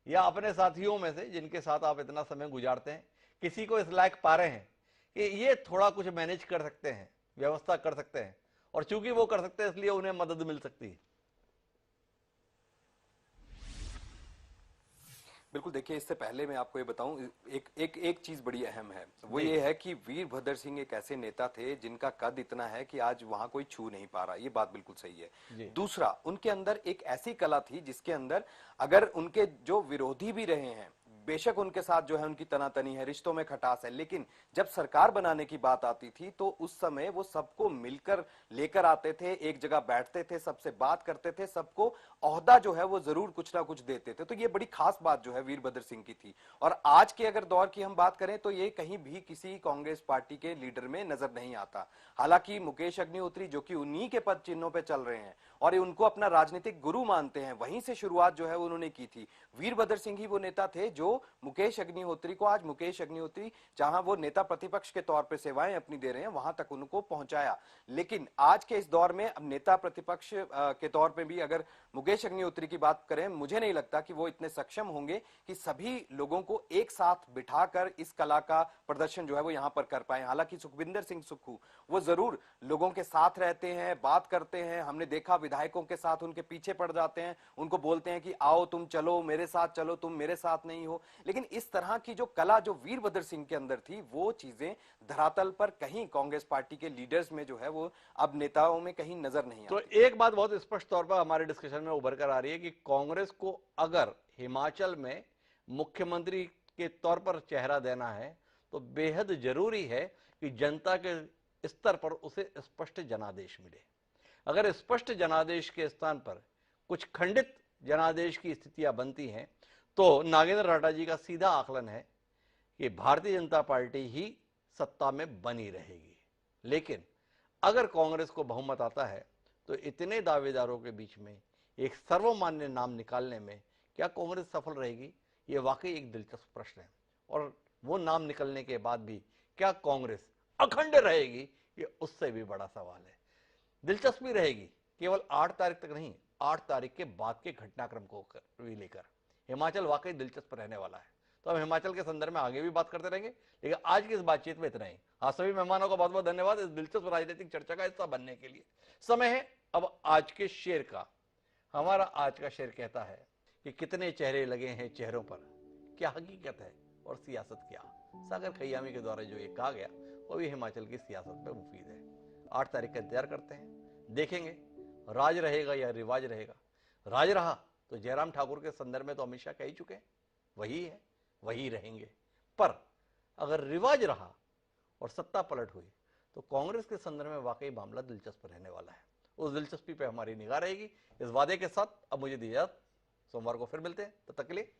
या अपने साथियों में से जिनके साथ आप इतना समय गुजारते हैं, किसी को इस लायक पा रहे हैं कि ये थोड़ा कुछ मैनेज कर सकते हैं, व्यवस्था कर सकते हैं, और चूंकि वो कर सकते हैं इसलिए उन्हें मदद मिल सकती है? बिल्कुल, देखिए, इससे पहले मैं आपको ये बताऊं, एक चीज बड़ी अहम है, वो ये है कि वीरभद्र सिंह एक ऐसे नेता थे जिनका कद इतना है कि आज वहां कोई छू नहीं पा रहा। ये बात बिल्कुल सही है। दूसरा, उनके अंदर एक ऐसी कला थी जिसके अंदर अगर उनके जो विरोधी भी रहे हैं, बेशक उनके साथ जो है उनकी तनातनी है, रिश्तों में खटास है, लेकिन जब सरकार बनाने की बात आती थी तो उस समय वो सबको मिलकर लेकर आते थे, एक जगह बैठते थे, सबसे बात करते थे, सबको ओहदा जो है वो जरूर कुछ ना कुछ देते थे। तो ये बड़ी खास बात जो है वीरभद्र सिंह की थी। और आज के अगर दौर की हम बात करें तो ये कहीं भी किसी कांग्रेस पार्टी के लीडर में नजर नहीं आता। हालांकि मुकेश अग्निहोत्री जो कि उन्हीं के पद चिन्हों पर चल रहे हैं और उनको अपना राजनीतिक गुरु मानते हैं, वहीं से शुरुआत जो है उन्होंने की थी। वीरभद्र सिंह ही वो नेता थे जो मुकेश अग्निहोत्री को, आज मुकेश अग्निहोत्री जहां वो नेता प्रतिपक्ष के तौर पे सेवाएं अपनी दे रहे हैं, वहां तक उनको पहुंचाया। लेकिन आज के इस दौर में अब नेता प्रतिपक्ष के तौर पे भी अगर मुकेश अग्निहोत्री की बात करें, मुझे नहीं लगता कि वो इतने सक्षम होंगे कि सभी लोगों को एक साथ बिठाकर इस कला का प्रदर्शन जो है वो यहां पर कर पाए। हालांकि सुखविंदर सिंह सुक्खू वो जरूर लोगों के साथ रहते हैं, बात करते हैं, हमने देखा विधायकों के साथ उनके पीछे पड़ जाते हैं, उनको बोलते हैं कि आओ तुम चलो मेरे साथ, चलो तुम मेरे साथ नहीं हो। लेकिन इस तरह की जो कला जो वीरभद्र सिंह के अंदर थी, वो चीजें धरातल पर कहीं कांग्रेस पार्टी के लीडर्स में जो है वो अब नेताओं में कहीं नजर नहीं आती। तो एक बात बहुत स्पष्ट तौर पर हमारे डिस्कशन में उभर कर आ रही है कि कांग्रेस को अगर हिमाचल में मुख्यमंत्री के तौर पर चेहरा देना है तो बेहद जरूरी है कि जनता के स्तर पर उसे स्पष्ट जनादेश मिले। अगर स्पष्ट जनादेश के स्थान पर कुछ खंडित जनादेश की स्थितियां बनती हैं तो नागेंद्र रांटा जी का सीधा आकलन है कि भारतीय जनता पार्टी ही सत्ता में बनी रहेगी। लेकिन अगर कांग्रेस को बहुमत आता है तो इतने दावेदारों के बीच में एक सर्वमान्य नाम निकालने में क्या कांग्रेस सफल रहेगी, यह वाकई एक दिलचस्प प्रश्न है। और वो नाम निकलने के बाद भी क्या कांग्रेस अखंड रहेगी, ये उससे भी बड़ा सवाल है। दिलचस्पी रहेगी केवल 8 तारीख तक नहीं, 8 तारीख के बाद के घटनाक्रम को भी लेकर हिमाचल वाकई दिलचस्प रहने वाला है। तो हम हिमाचल के संदर्भ में आगे भी बात करते रहेंगे, लेकिन आज की इस बातचीत में इतना ही। आप सभी मेहमानों का बहुत बहुत धन्यवाद इस दिलचस्प राजनीतिक चर्चा का हिस्सा बनने के लिए। समय है अब आज के शेर का। हमारा आज का शेर कहता है कि कितने चेहरे लगे हैं चेहरों पर, क्या हकीकत है और सियासत क्या। सागर खयामी के द्वारा जो ये कहा गया वो भी हिमाचल की सियासत में मुफीद है। 8 तारीख का इंतजार करते हैं, देखेंगे राज रहेगा या रिवाज रहेगा। राज रहा तो जयराम ठाकुर के संदर्भ में तो हमेशा कह ही चुके हैं, वही है वही रहेंगे। पर अगर रिवाज रहा और सत्ता पलट हुई तो कांग्रेस के संदर्भ में वाकई मामला दिलचस्प रहने वाला है। उस दिलचस्पी पे हमारी निगाह रहेगी। इस वादे के साथ अब मुझे दीजिए, सोमवार को फिर मिलते हैं, तब तक के लिए